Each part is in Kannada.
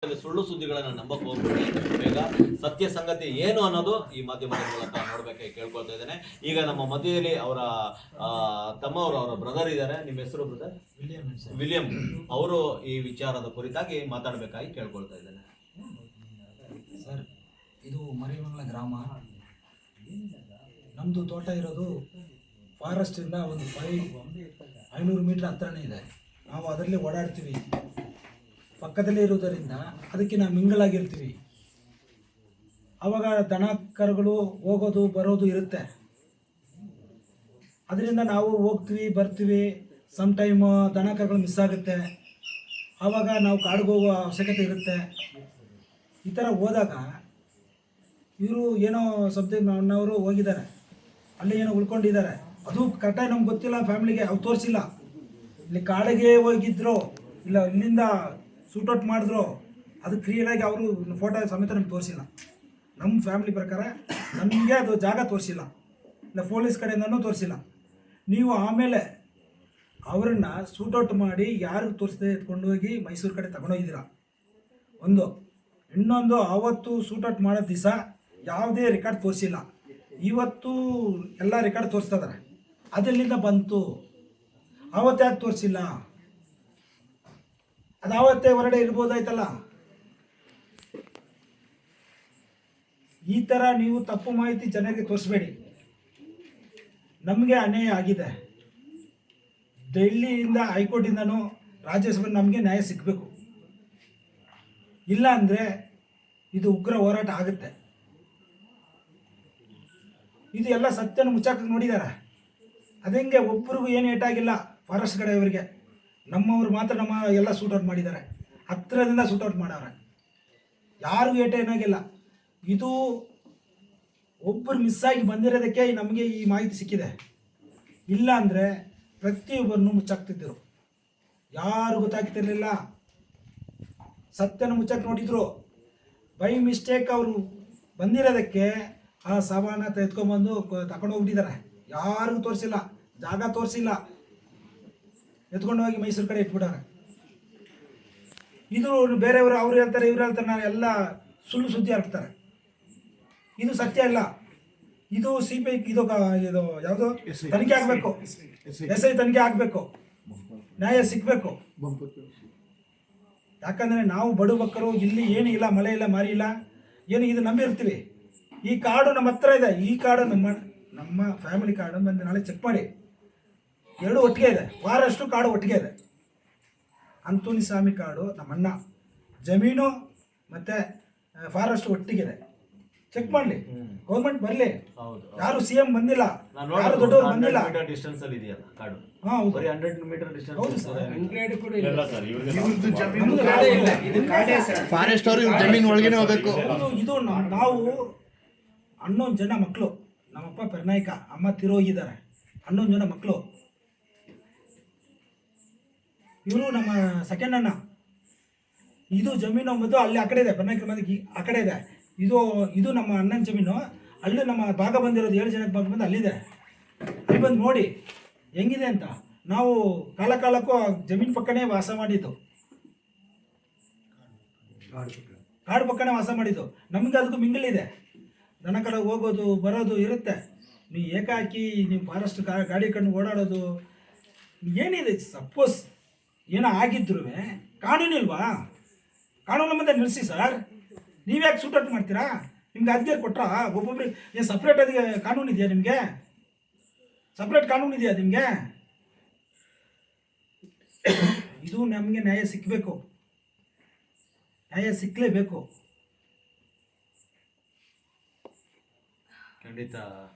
ಸುಳ್ಳು ಸುದ್ದಿಗಳನ್ನು ನಂಬಕ್ಕೆ ಹೋಗ್ಬೇಡಿ. ಬೇಗ ಸತ್ಯ ಸಂಗತಿ ಏನು ಅನ್ನೋದು ಈ ಮಾಧ್ಯಮದ ಮೂಲಕ ನೋಡ್ಬೇಕಾಗಿ ಕೇಳ್ಕೊಳ್ತಾ ಇದ್ದೇನೆ. ಈಗ ನಮ್ಮ ಮಧ್ಯದಲ್ಲಿ ಅವರ ತಮ್ಮವರು, ಅವರ ಬ್ರದರ್ ಇದ್ದಾರೆ. ನಿಮ್ಮ ಹೆಸರು ಬ್ರದರ್? ವಿಲಿಯಂ. ಅವರು ಈ ವಿಚಾರದ ಕುರಿತಾಗಿ ಮಾತಾಡಬೇಕಾಗಿ ಕೇಳ್ಕೊಳ್ತಾ ಇದ್ದೇನೆ. ಸರ್, ಇದು ಮರಿಮಂಗಲ ಗ್ರಾಮ. ನಮ್ಮದು ತೋಟ ಇರೋದು ಫಾರೆಸ್ಟಿಂದ ಒಂದು 500 ಮೀಟ್ರ್ ಹತ್ರನೇ ಇದೆ. ನಾವು ಅದರಲ್ಲಿ ಓಡಾಡ್ತೀವಿ. ಪಕ್ಕದಲ್ಲೇ ಇರೋದರಿಂದ ಅದಕ್ಕೆ ನಾವು ಮಿಂಗಲಾಗಿರ್ತೀವಿ. ಆವಾಗ ದನ ಕರುಗಳು ಹೋಗೋದು ಬರೋದು ಇರುತ್ತೆ. ಅದರಿಂದ ನಾವು ಹೋಗ್ತೀವಿ ಬರ್ತೀವಿ. ಸಮ್ ಟೈಮ್ ದನ ಕರುಗಳು ಮಿಸ್ ಆಗುತ್ತೆ. ಆವಾಗ ನಾವು ಕಾಡಿಗೆ ಹೋಗೋ ಅವಶ್ಯಕತೆ ಇರುತ್ತೆ. ಈ ಥರ ಹೋದಾಗ ಇವರು ಏನೋ ಸಮಥಿಂಗ್ ನನ್ನವರು ಹೋಗಿದ್ದಾರೆ, ಅಲ್ಲಿ ಏನೋ ಉಳ್ಕೊಂಡಿದ್ದಾರೆ. ಅದು ಕರೆಕ್ಟಾಗಿ ನಮ್ಗೆ ಗೊತ್ತಿಲ್ಲ, ಫ್ಯಾಮಿಲಿಗೆ ಅವ್ರು ತೋರಿಸಿಲ್ಲ. ಇಲ್ಲಿ ಕಾಡಿಗೆ ಹೋಗಿದ್ರು, ಇಲ್ಲ ಇಲ್ಲಿಂದ ಶೂಟೌಟ್ ಮಾಡಿದ್ರು, ಅದು ಕ್ಲಿಯರಾಗಿ ಅವರು ಫೋಟೋ ಸಮೇತ ನಮ್ಗೆ ತೋರಿಸಿಲ್ಲ. ನಮ್ಮ ಫ್ಯಾಮಿಲಿ ಪ್ರಕಾರ ನಮಗೆ ಅದು ಜಾಗ ತೋರಿಸಿಲ್ಲ, ಇಲ್ಲ ಪೊಲೀಸ್ ಕಡೆಯಿಂದನೂ ತೋರಿಸಿಲ್ಲ. ನೀವು ಆಮೇಲೆ ಅವರನ್ನು ಶೂಟೌಟ್ ಮಾಡಿ ಯಾರು ತೋರಿಸದೆ ಎತ್ಕೊಂಡು ಹೋಗಿ ಮೈಸೂರು ಕಡೆ ತಗೊಂಡೋಗಿದ್ದೀರ. ಒಂದು ಇನ್ನೊಂದು, ಆವತ್ತು ಶೂಟೌಟ್ ಮಾಡೋ ದಿವಸ ಯಾವುದೇ ರೆಕಾರ್ಡ್ ತೋರಿಸಿಲ್ಲ. ಇವತ್ತು ಎಲ್ಲ ರೆಕಾರ್ಡ್ ತೋರಿಸ್ತಾ ಇದ್ದಾರೆ. ಅದೆಲ್ಲಿಂದ ಬಂತು? ಆವತ್ತು ಯಾಕೆ ತೋರಿಸಿಲ್ಲ? ಅದು ಆವತ್ತೇ ಹೊರಗಡೆ ಇರ್ಬೋದಾಯ್ತಲ್ಲ. ಈ ಥರ ನೀವು ತಪ್ಪು ಮಾಹಿತಿ ಜನರಿಗೆ ತೋರಿಸ್ಬೇಡಿ. ನಮಗೆ ಅನ್ಯಾಯ ಆಗಿದೆ. ಡೆಲ್ಲಿಯಿಂದ ಹೈಕೋರ್ಟಿಂದನೂ ರಾಜ್ಯಸಭೆ ನಮಗೆ ನ್ಯಾಯ ಸಿಗಬೇಕು. ಇಲ್ಲ ಅಂದರೆ ಇದು ಉಗ್ರ ಹೋರಾಟ ಆಗುತ್ತೆ. ಇದು ಎಲ್ಲ ಸತ್ಯನ ಮುಚ್ಚಾಕಕ್ಕೆ ನೋಡಿದ್ದಾರೆ. ಅದೆಂಗೆ ಒಬ್ಬರಿಗೂ ಏನು ಏಟಾಗಿಲ್ಲ ಫಾರೆಸ್ಟ್ ಕಡೆಯವರಿಗೆ. ನಮ್ಮವ್ರು ಮಾತ್ರ ನಮ್ಮ ಎಲ್ಲ ಶೂಟೌಟ್ ಮಾಡಿದ್ದಾರೆ, ಹತ್ತಿರದಿಂದ ಶೂಟೌಟ್ ಮಾಡವ್ರೆ. ಯಾರಿಗೂ ಏನಾಗಿಲ್ಲ. ಇದು ಒಬ್ಬರು ಮಿಸ್ಸಾಗಿ ಬಂದಿರೋದಕ್ಕೆ ನಮಗೆ ಈ ಮಾಹಿತಿ ಸಿಕ್ಕಿದೆ. ಇಲ್ಲ ಅಂದರೆ ಪ್ರತಿಯೊಬ್ಬರನ್ನು ಮುಚ್ಚಾಕ್ತಿದ್ದರು. ಯಾರು ಗೊತ್ತಾಗ್ತಿರ್ಲಿಲ್ಲ. ಸತ್ಯನ ಮುಚ್ಚಾಕ್ ನೋಡಿದ್ರು. ಬೈ ಮಿಸ್ಟೇಕ್ ಅವರು ಬಂದಿರೋದಕ್ಕೆ ಆ ಸಾಮಾನ ಎತ್ಕೊಂಡ್ಬಂದು ತಗೊಂಡು ಹೋಗ್ಬಿಟ್ಟಿದ್ದಾರೆ. ಯಾರಿಗೂ ತೋರಿಸಿಲ್ಲ, ಜಾಗ ತೋರಿಸಿಲ್ಲ, ಎತ್ಕೊಂಡು ಹೋಗಿ ಮೈಸೂರು ಕಡೆ ಇಟ್ಬಿಟ್ಟಾರೆ. ಇದು ಬೇರೆಯವರು ಅವ್ರು ಹೇಳ್ತಾರೆ, ಇವ್ರು ಹೇಳ್ತಾರೆ, ನಾವು ಎಲ್ಲ ಸುಳ್ಳು ಸುದ್ದಿ ಹಾಕ್ತಾರೆ. ಇದು ಸತ್ಯ ಇಲ್ಲ. ಇದು CBI ಇದು ಯಾವುದು ತನಿಖೆ ಆಗಬೇಕು. SI ತನಿಖೆ ಆಗಬೇಕು, ನ್ಯಾಯ ಸಿಗಬೇಕು. ಯಾಕಂದರೆ ನಾವು ಬಡ ಮಕ್ಕಳು, ಇಲ್ಲಿ ಏನೂ ಇಲ್ಲ, ಮಳೆ ಇಲ್ಲ, ಮಾರಿ ಇಲ್ಲ, ಏನು ಇದು ನಂಬಿರ್ತೀವಿ. ಈ ಕಾರ್ಡು ನಮ್ಮ ಹತ್ರ ಇದೆ. ಈ ಕಾರ್ಡು ನಮ್ಮ ಫ್ಯಾಮಿಲಿ ಕಾರ್ಡು ಬಂದು ನಾಳೆ ಚೆಕ್ ಮಾಡಿ. ಎರಡು ಒಟ್ಟಿಗೆ ಇದೆ. ಫಾರೆಸ್ಟು ಕಾಡು ಒಟ್ಟಿಗೆ ಇದೆ. ಅಂತೋನಿ ಸ್ವಾಮಿ ಕಾಡು ನಮ್ಮಣ್ಣ, ಜಮೀನು ಮತ್ತು ಫಾರೆಸ್ಟ್ ಒಟ್ಟಿಗಿದೆ. ಚೆಕ್ ಮಾಡಲಿ, ಗೌರ್ಮೆಂಟ್ ಬರಲಿ. ಯಾರು CM ಬಂದಿಲ್ಲ, ಯಾರು ದೊಡ್ಡವರು ಬಂದಿಲ್ಲ. ಡಿಸ್ಟೆನ್ಸ್ ಅಲ್ಲಿ ಇದೆಯಲ್ಲ ಕಾಡು. ಹೌದು, 100 ಮೀಟರ್ ಡಿಸ್ಟೆನ್ಸ್. ಹೌದು ಸರ್. ಫಾರೆಸ್ಟ್ ಅವರು ಜಮೀನು ಒಳಗೇನೆ ಹೋಗಬೇಕು. ಇದು ನಾವು 11 ಜನ ಮಕ್ಕಳು. ನಮ್ಮಪ್ಪ ಪೆರ್ನಾಯ್ಕ, ಅಮ್ಮ ತಿರೋಗಿದ್ದಾರೆ. 11 ಜನ ಮಕ್ಕಳು. ಇವರು ನಮ್ಮ ಸೆಕೆಂಡ್ ಅಣ್ಣ. ಇದು ಜಮೀನು ಬಂದು ಅಲ್ಲಿ ಆ ಕಡೆ ಇದೆ, ಪೆರ್ನಾಯ್ಕ ಬಂದು ಆ ಕಡೆ ಇದೆ. ಇದು ನಮ್ಮ ಅಣ್ಣನ ಜಮೀನು. ಅಲ್ಲಿ ನಮ್ಮ ಭಾಗ ಬಂದಿರೋದು 7 ಜನಕ್ಕೆ ಭಾಗ ಬಂದು ಅಲ್ಲಿದೆ. ಅಲ್ಲಿ ಬಂದು ನೋಡಿ ಹೆಂಗಿದೆ ಅಂತ. ನಾವು ಕಾಲಕ್ಕೂ ಜಮೀನು ಪಕ್ಕನೇ ವಾಸ ಮಾಡಿದ್ದು, ಕಾಡು ಪಕ್ಕನೇ ವಾಸ ಮಾಡಿದ್ದು. ನಮಗೆ ಅದಕ್ಕೂ ಮಿಂಗಲಿದೆ. ದನ ಕಡೆ ಹೋಗೋದು ಬರೋದು ಇರುತ್ತೆ. ನೀವು ಏಕಾಕಿ ನೀವು ಫಾರೆಸ್ಟ್ ಗಾಡಿ ಕಂಡು ಓಡಾಡೋದು ಏನಿದೆ? ಸಪೋಸ್ ಏನೋ ಆಗಿದ್ರು ಕಾನೂನಿಲ್ವಾ? ಕಾನೂನು ಮುಂದೆ ನಿಲ್ಲಿಸಿ ಸರ್. ನೀವ್ಯಾಕೆ ಶೂಟೌಟ್ ಮಾಡ್ತೀರಾ? ನಿಮ್ಗೆ ಅಧಿಕಾರ ಕೊಟ್ರಾ? ಒಬ್ಬೊಬ್ರಿಗೆ ಏನು ಸಪ್ರೇಟ್ ಕಾನೂನು ಇದೆಯಾ ನಿಮಗೆ? ಸಪ್ರೇಟ್ ಕಾನೂನು ಇದೆಯಾ ನಿಮಗೆ? ಇದು ನಮಗೆ ನ್ಯಾಯ ಸಿಕ್ಕಬೇಕು, ನ್ಯಾಯ ಸಿಕ್ಕಲೇಬೇಕು. ಖಂಡಿತ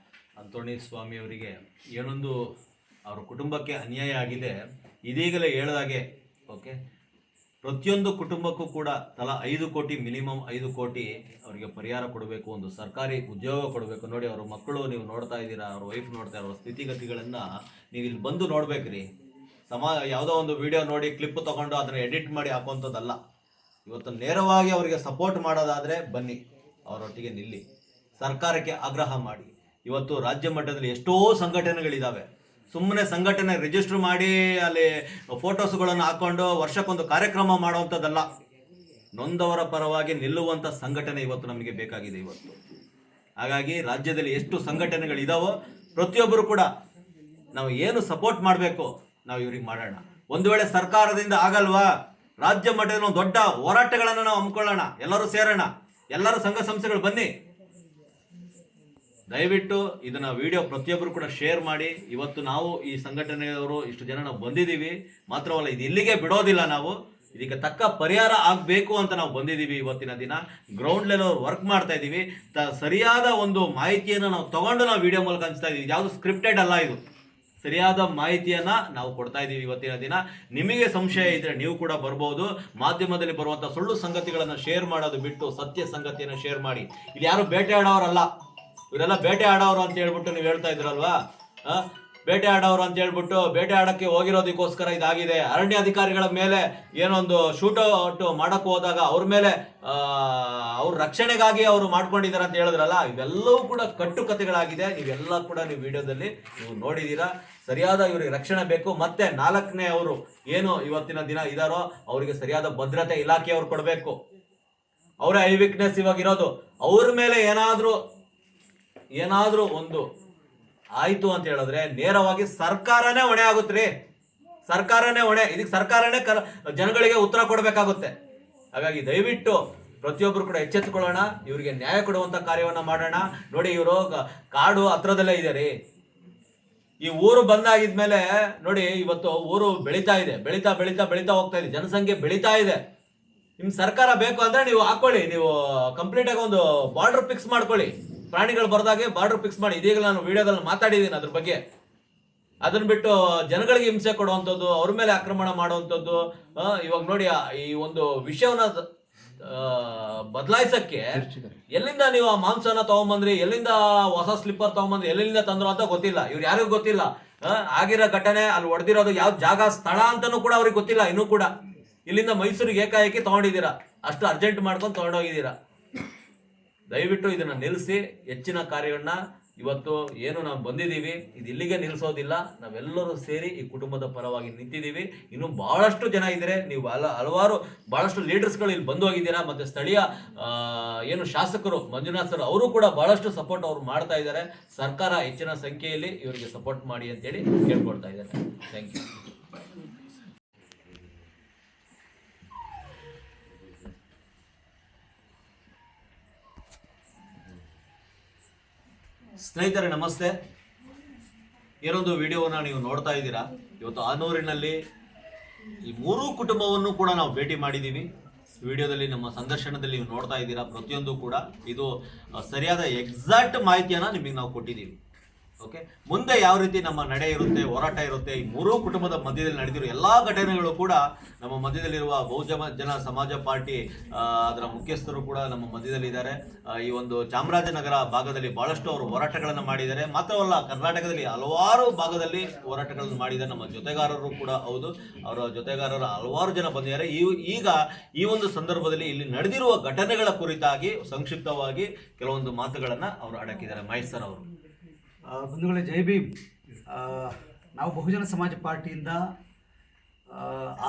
ಅಂತೋಣಿ ಸ್ವಾಮಿ ಅವರಿಗೆ ಏನೊಂದು ಅವರ ಕುಟುಂಬಕ್ಕೆ ಅನ್ಯಾಯ ಆಗಿದೆ. ಇದೀಗಲೇ ಹೇಳಿದಾಗೆ ಓಕೆ, ಪ್ರತಿಯೊಂದು ಕುಟುಂಬಕ್ಕೂ ಕೂಡ ತಲಾ 5 ಕೋಟಿ, ಮಿನಿಮಮ್ 5 ಕೋಟಿ ಅವರಿಗೆ ಪರಿಹಾರ ಕೊಡಬೇಕು. ಒಂದು ಸರ್ಕಾರಿ ಉದ್ಯೋಗ ಕೊಡಬೇಕು. ನೋಡಿ, ಅವ್ರ ಮಕ್ಕಳು ನೀವು ನೋಡ್ತಾ ಇದ್ದೀರಾ, ಅವ್ರ ವೈಫ್ ನೋಡ್ತಾ ಇರೋ ಸ್ಥಿತಿಗತಿಗಳನ್ನು ನೀವು ಇಲ್ಲಿ ಬಂದು ನೋಡ್ಬೇಕ್ರಿ. ಯಾವುದೋ ಒಂದು ವಿಡಿಯೋ ನೋಡಿ ಕ್ಲಿಪ್ ತೊಗೊಂಡು ಅದನ್ನು ಎಡಿಟ್ ಮಾಡಿ ಹಾಕುವಂಥದ್ದಲ್ಲ. ಇವತ್ತು ನೇರವಾಗಿ ಅವರಿಗೆ ಸಪೋರ್ಟ್ ಮಾಡೋದಾದರೆ ಬನ್ನಿ, ಅವರೊಟ್ಟಿಗೆ ನಿಲ್ಲಿ, ಸರ್ಕಾರಕ್ಕೆ ಆಗ್ರಹ ಮಾಡಿ. ಇವತ್ತು ರಾಜ್ಯ ಮಟ್ಟದಲ್ಲಿ ಎಷ್ಟೋ ಸಂಘಟನೆಗಳಿದ್ದಾವೆ. ಸುಮ್ಮನೆ ಸಂಘಟನೆ ರಿಜಿಸ್ಟರ್ ಮಾಡಿ ಅಲ್ಲಿ ಫೋಟೋಸ್ಗಳನ್ನು ಹಾಕ್ಕೊಂಡು ವರ್ಷಕ್ಕೊಂದು ಕಾರ್ಯಕ್ರಮ ಮಾಡುವಂಥದ್ದಲ್ಲ. ನೊಂದವರ ಪರವಾಗಿ ನಿಲ್ಲುವಂಥ ಸಂಘಟನೆ ಇವತ್ತು ನಮಗೆ ಬೇಕಾಗಿದೆ ಇವತ್ತು. ಹಾಗಾಗಿ ರಾಜ್ಯದಲ್ಲಿ ಎಷ್ಟು ಸಂಘಟನೆಗಳಿದಾವೋ ಪ್ರತಿಯೊಬ್ಬರು ಕೂಡ ನಾವು ಏನು ಸಪೋರ್ಟ್ ಮಾಡಬೇಕು ನಾವು ಇವ್ರಿಗೆ ಮಾಡೋಣ. ಒಂದು ವೇಳೆ ಸರ್ಕಾರದಿಂದ ಆಗಲ್ವಾ, ರಾಜ್ಯ ಮಟ್ಟದಲ್ಲಿ ಒಂದು ದೊಡ್ಡ ಹೋರಾಟಗಳನ್ನು ನಾವು ಹಮ್ಮಿಕೊಳ್ಳೋಣ, ಎಲ್ಲರೂ ಸೇರೋಣ, ಎಲ್ಲರೂ ಸಂಘ ಸಂಸ್ಥೆಗಳು ಬನ್ನಿ. ದಯವಿಟ್ಟು ಇದನ್ನ ವಿಡಿಯೋ ಪ್ರತಿಯೊಬ್ಬರು ಕೂಡ ಶೇರ್ ಮಾಡಿ. ಇವತ್ತು ನಾವು ಈ ಸಂಘಟನೆಯವರು ಇಷ್ಟು ಜನ ನಾವು ಬಂದಿದ್ದೀವಿ, ಮಾತ್ರವಲ್ಲ ಇದು ಇಲ್ಲಿಗೆ ಬಿಡೋದಿಲ್ಲ, ನಾವು ಇದಕ್ಕೆ ತಕ್ಕ ಪರಿಹಾರ ಆಗಬೇಕು ಅಂತ ನಾವು ಬಂದಿದ್ದೀವಿ. ಇವತ್ತಿನ ದಿನ ಗ್ರೌಂಡ್ ಲೆವೆಲ್ ವರ್ಕ್ ಮಾಡ್ತಾ ಇದ್ದೀವಿ. ಸರಿಯಾದ ಒಂದು ಮಾಹಿತಿಯನ್ನು ನಾವು ತಗೊಂಡು ನಾವು ವಿಡಿಯೋ ಮೂಲಕ ಹಂಚ್ತಾ ಇದ್ದೀವಿ. ಯಾವುದು ಸ್ಕ್ರಿಪ್ಟೆಡ್ ಅಲ್ಲ, ಇದು ಸರಿಯಾದ ಮಾಹಿತಿಯನ್ನ ನಾವು ಕೊಡ್ತಾ ಇದ್ದೀವಿ ಇವತ್ತಿನ ದಿನ. ನಿಮಗೆ ಸಂಶಯ ಇದ್ರೆ ನೀವು ಕೂಡ ಬರ್ಬೋದು. ಮಾಧ್ಯಮದಲ್ಲಿ ಬರುವಂಥ ಸುಳ್ಳು ಸಂಗತಿಗಳನ್ನು ಶೇರ್ ಮಾಡೋದು ಬಿಟ್ಟು ಸತ್ಯ ಸಂಗತಿಯನ್ನು ಶೇರ್ ಮಾಡಿ. ಇಲ್ಲಿ ಯಾರು ಬೇಟೆ ಆಡೋರಲ್ಲ, ಇವರೆಲ್ಲ ಬೇಟೆ ಆಡೋರು ಅಂತ ಹೇಳ್ಬಿಟ್ಟು ನೀವು ಹೇಳ್ತಾ ಇದ್ರಲ್ವಾ, ಬೇಟೆ ಆಡೋರು ಅಂತ ಹೇಳ್ಬಿಟ್ಟು ಬೇಟೆ ಆಡೋಕ್ಕೆ ಹೋಗಿರೋದಕ್ಕೋಸ್ಕರ ಇದಾಗಿದೆ. ಅರಣ್ಯ ಅಧಿಕಾರಿಗಳ ಮೇಲೆ ಏನೊಂದು ಶೂಟೌಟ್ ಮಾಡಕ್ಕೆ ಹೋದಾಗ ಅವ್ರ ಮೇಲೆ ಅವ್ರ ರಕ್ಷಣೆಗಾಗಿ ಅವರು ಮಾಡ್ಕೊಂಡಿದ್ದಾರೆ ಅಂತ ಹೇಳಿದ್ರಲ್ಲ, ಇವೆಲ್ಲವೂ ಕೂಡ ಕಟ್ಟುಕತೆಗಳಾಗಿದೆ. ನೀವೆಲ್ಲ ಕೂಡ ನೀವು ವಿಡಿಯೋದಲ್ಲಿ ನೀವು ನೋಡಿದ್ದೀರಾ. ಸರಿಯಾದ ಇವರಿಗೆ ರಕ್ಷಣೆ ಬೇಕು. ಮತ್ತೆ 4ನೇ ಅವರು ಏನು ಇವತ್ತಿನ ದಿನ ಇದಾರೋ ಅವರಿಗೆ ಸರಿಯಾದ ಭದ್ರತೆ ಇಲಾಖೆಯವರು ಕೊಡಬೇಕು. ಅವರೇ ಐ ವಿಟ್ನೆಸ್ ಇವಾಗ ಇರೋದು. ಅವ್ರ ಮೇಲೆ ಏನಾದ್ರೂ ಒಂದು ಆಯ್ತು ಅಂತ ಹೇಳಿದ್ರೆ ನೇರವಾಗಿ ಸರ್ಕಾರನೇ ಹೊಣೆ ಆಗುತ್ತೆ. ಸರ್ಕಾರನೇ ಹೊಣೆ, ಇದಕ್ಕೆ ಸರ್ಕಾರನೇ ಜನಗಳಿಗೆ ಉತ್ತರ ಕೊಡಬೇಕಾಗುತ್ತೆ. ಹಾಗಾಗಿ ದಯವಿಟ್ಟು ಪ್ರತಿಯೊಬ್ಬರು ಕೂಡ ಎಚ್ಚೆತ್ತುಕೊಳ್ಳೋಣ, ಇವರಿಗೆ ನ್ಯಾಯ ಕೊಡುವಂತ ಕಾರ್ಯವನ್ನ ಮಾಡೋಣ. ನೋಡಿ, ಇವರು ಕಾಡು ಹತ್ರದಲ್ಲೇ ಇದೆ ರೀ. ಈ ಊರು ಬಂದಾಗಿದ್ಮೇಲೆ ನೋಡಿ, ಇವತ್ತು ಊರು ಬೆಳೀತಾ ಇದೆ, ಬೆಳೀತಾ ಬೆಳೀತಾ ಬೆಳೀತಾ ಹೋಗ್ತಾ ಇದೆ, ಜನಸಂಖ್ಯೆ ಬೆಳೀತಾ ಇದೆ. ನಿಮ್ ಸರ್ಕಾರ ಬೇಕು ಅಂದ್ರೆ ನೀವು ಹಾಕೊಳ್ಳಿ, ನೀವು ಕಂಪ್ಲೀಟ್ ಆಗಿ ಒಂದು ಬಾರ್ಡರ್ ಫಿಕ್ಸ್ ಮಾಡ್ಕೊಳ್ಳಿ. ಪ್ರಾಣಿಗಳು ಬರ್ದಾಗೆ ಬಾರ್ಡರ್ ಫಿಕ್ಸ್ ಮಾಡಿ. ಇದೀಗ ನಾನು ವಿಡಿಯೋದಲ್ಲಿ ಮಾತಾಡಿದ್ದೀನಿ ಅದ್ರ ಬಗ್ಗೆ. ಅದನ್ನ ಬಿಟ್ಟು ಜನಗಳಿಗೆ ಹಿಂಸೆ ಕೊಡುವಂಥದ್ದು, ಅವ್ರ ಮೇಲೆ ಆಕ್ರಮಣ ಮಾಡುವಂಥದ್ದು, ಇವಾಗ ನೋಡಿ ಈ ಒಂದು ವಿಷಯವನ್ನ ಬದಲಾಯಿಸಕ್ಕೆ ಎಲ್ಲಿಂದ ನೀವು ಆ ಮಾಂಸನ ತಗೊಂಬಂದ್ರಿ, ಎಲ್ಲಿಂದ ಹೊಸ ಸ್ಲಿಪ್ಪರ್ ತಗೊಂಬಂದ್ರಿ, ಎಲ್ಲಿಂದ ತಂದ್ರು ಅಂತ ಗೊತ್ತಿಲ್ಲ. ಇವ್ರು ಯಾರಿಗೂ ಗೊತ್ತಿಲ್ಲ. ಆಗಿರೋ ಘಟನೆ, ಅಲ್ಲಿ ಹೊಡೆದಿರೋದು ಯಾವ ಜಾಗ, ಸ್ಥಳ ಅಂತಾನೂ ಕೂಡ ಅವ್ರಿಗೆ ಗೊತ್ತಿಲ್ಲ ಇನ್ನೂ ಕೂಡ. ಇಲ್ಲಿಂದ ಮೈಸೂರಿಗೆ ಏಕಾಏಕಿ ತಗೊಂಡಿದ್ದೀರಾ, ಅಷ್ಟು ಅರ್ಜೆಂಟ್ ಮಾಡ್ಕೊಂಡು ತಗೊಂಡೋಗಿದ್ದೀರಾ. ದಯವಿಟ್ಟು ಇದನ್ನ ನಿಲ್ಲಿಸಿ. ಹೆಚ್ಚಿನ ಕಾರ್ಯವನ್ನ ಇವತ್ತು ಏನು ನಾವು ಬಂದಿದ್ದೀವಿ, ಇದು ಇಲ್ಲಿಗೆ ನಿಲ್ಲಿಸೋದಿಲ್ಲ. ನಾವೆಲ್ಲರೂ ಸೇರಿ ಈ ಕುಟುಂಬದ ಪರವಾಗಿ ನಿಂತಿದ್ದೀವಿ. ಇನ್ನು ಬಹಳಷ್ಟು ಜನ ಇದ್ದಾರೆ, ನೀವು ಹಲವಾರು ಬಹಳಷ್ಟು ಲೀಡರ್ಸ್ಗಳು ಇಲ್ಲಿ ಬಂದು ಹೋಗಿದ್ದೀರಾ. ಮತ್ತೆ ಸ್ಥಳೀಯ ಏನು ಶಾಸಕರು ಮಂಜುನಾಥ್ ಸರ್ ಅವರು ಕೂಡ ಬಹಳಷ್ಟು ಸಪೋರ್ಟ್ ಅವರು ಮಾಡ್ತಾ ಇದ್ದಾರೆ. ಸರ್ಕಾರ ಹೆಚ್ಚಿನ ಸಂಖ್ಯೆಯಲ್ಲಿ ಇವರಿಗೆ ಸಪೋರ್ಟ್ ಮಾಡಿ ಅಂತೇಳಿ ಕೇಳ್ಕೊಳ್ತಾ ಇದ್ದಾರೆ. Thank you. ಸ್ನೇಹಿತರೆ ನಮಸ್ತೆ. ಏನೊಂದು ವಿಡಿಯೋವನ್ನ ನೀವು ನೋಡ್ತಾ ಇದ್ದೀರಾ. ಇವತ್ತು ಆನೂರಿನಲ್ಲಿ ಈ 3 ಕುಟುಂಬವನ್ನು ಕೂಡ ನಾವು ಭೇಟಿ ಮಾಡಿದ್ದೀವಿ. ವಿಡಿಯೋದಲ್ಲಿ ನಮ್ಮ ಸಂದರ್ಶನದಲ್ಲಿ ನೀವು ನೋಡ್ತಾ ಇದ್ದೀರಾ. ಪ್ರತಿಯೊಂದು ಕೂಡ ಇದು ಸರಿಯಾದ ಎಕ್ಸಾಕ್ಟ್ ಮಾಹಿತಿಯನ್ನು ನಿಮಗೆ ನಾವು ಕೊಟ್ಟಿದ್ದೀವಿ. ಓಕೆ, ಮುಂದೆ ಯಾವ ರೀತಿ ನಮ್ಮ ನಡೆ ಇರುತ್ತೆ, ಹೋರಾಟ ಇರುತ್ತೆ, ಈ 3 ಕುಟುಂಬದ ಮಧ್ಯದಲ್ಲಿ ನಡೆದಿರುವ ಎಲ್ಲ ಘಟನೆಗಳು ಕೂಡ ನಮ್ಮ ಮಧ್ಯದಲ್ಲಿರುವ ಬಹುಜನ ಸಮಾಜ ಪಾರ್ಟಿ ಅದರ ಮುಖ್ಯಸ್ಥರು ಕೂಡ ನಮ್ಮ ಮಧ್ಯದಲ್ಲಿದ್ದಾರೆ. ಈ ಒಂದು ಚಾಮರಾಜನಗರ ಭಾಗದಲ್ಲಿ ಬಹಳಷ್ಟು ಅವರು ಹೋರಾಟಗಳನ್ನು ಮಾಡಿದ್ದಾರೆ. ಮಾತ್ರವಲ್ಲ, ಕರ್ನಾಟಕದಲ್ಲಿ ಹಲವಾರು ಭಾಗದಲ್ಲಿ ಹೋರಾಟಗಳನ್ನು ಮಾಡಿದ್ದಾರೆ. ನಮ್ಮ ಜೊತೆಗಾರರು ಕೂಡ ಹೌದು, ಅವರ ಜೊತೆಗಾರರು ಹಲವಾರು ಜನ ಬಂದಿದ್ದಾರೆ. ಈಗ ಈ ಒಂದು ಸಂದರ್ಭದಲ್ಲಿ ಇಲ್ಲಿ ನಡೆದಿರುವ ಘಟನೆಗಳ ಕುರಿತಾಗಿ ಸಂಕ್ಷಿಪ್ತವಾಗಿ ಕೆಲವೊಂದು ಮಾತುಗಳನ್ನು ಅವರು ಅಡಕಿದ್ದಾರೆ. ಮಹೇಶ್ ಸರ್ ಅವರು. ಬಂಧುಗಳೇ, ಜೈ ಭೀಮ್. ನಾವು ಬಹುಜನ ಸಮಾಜ ಪಾರ್ಟಿಯಿಂದ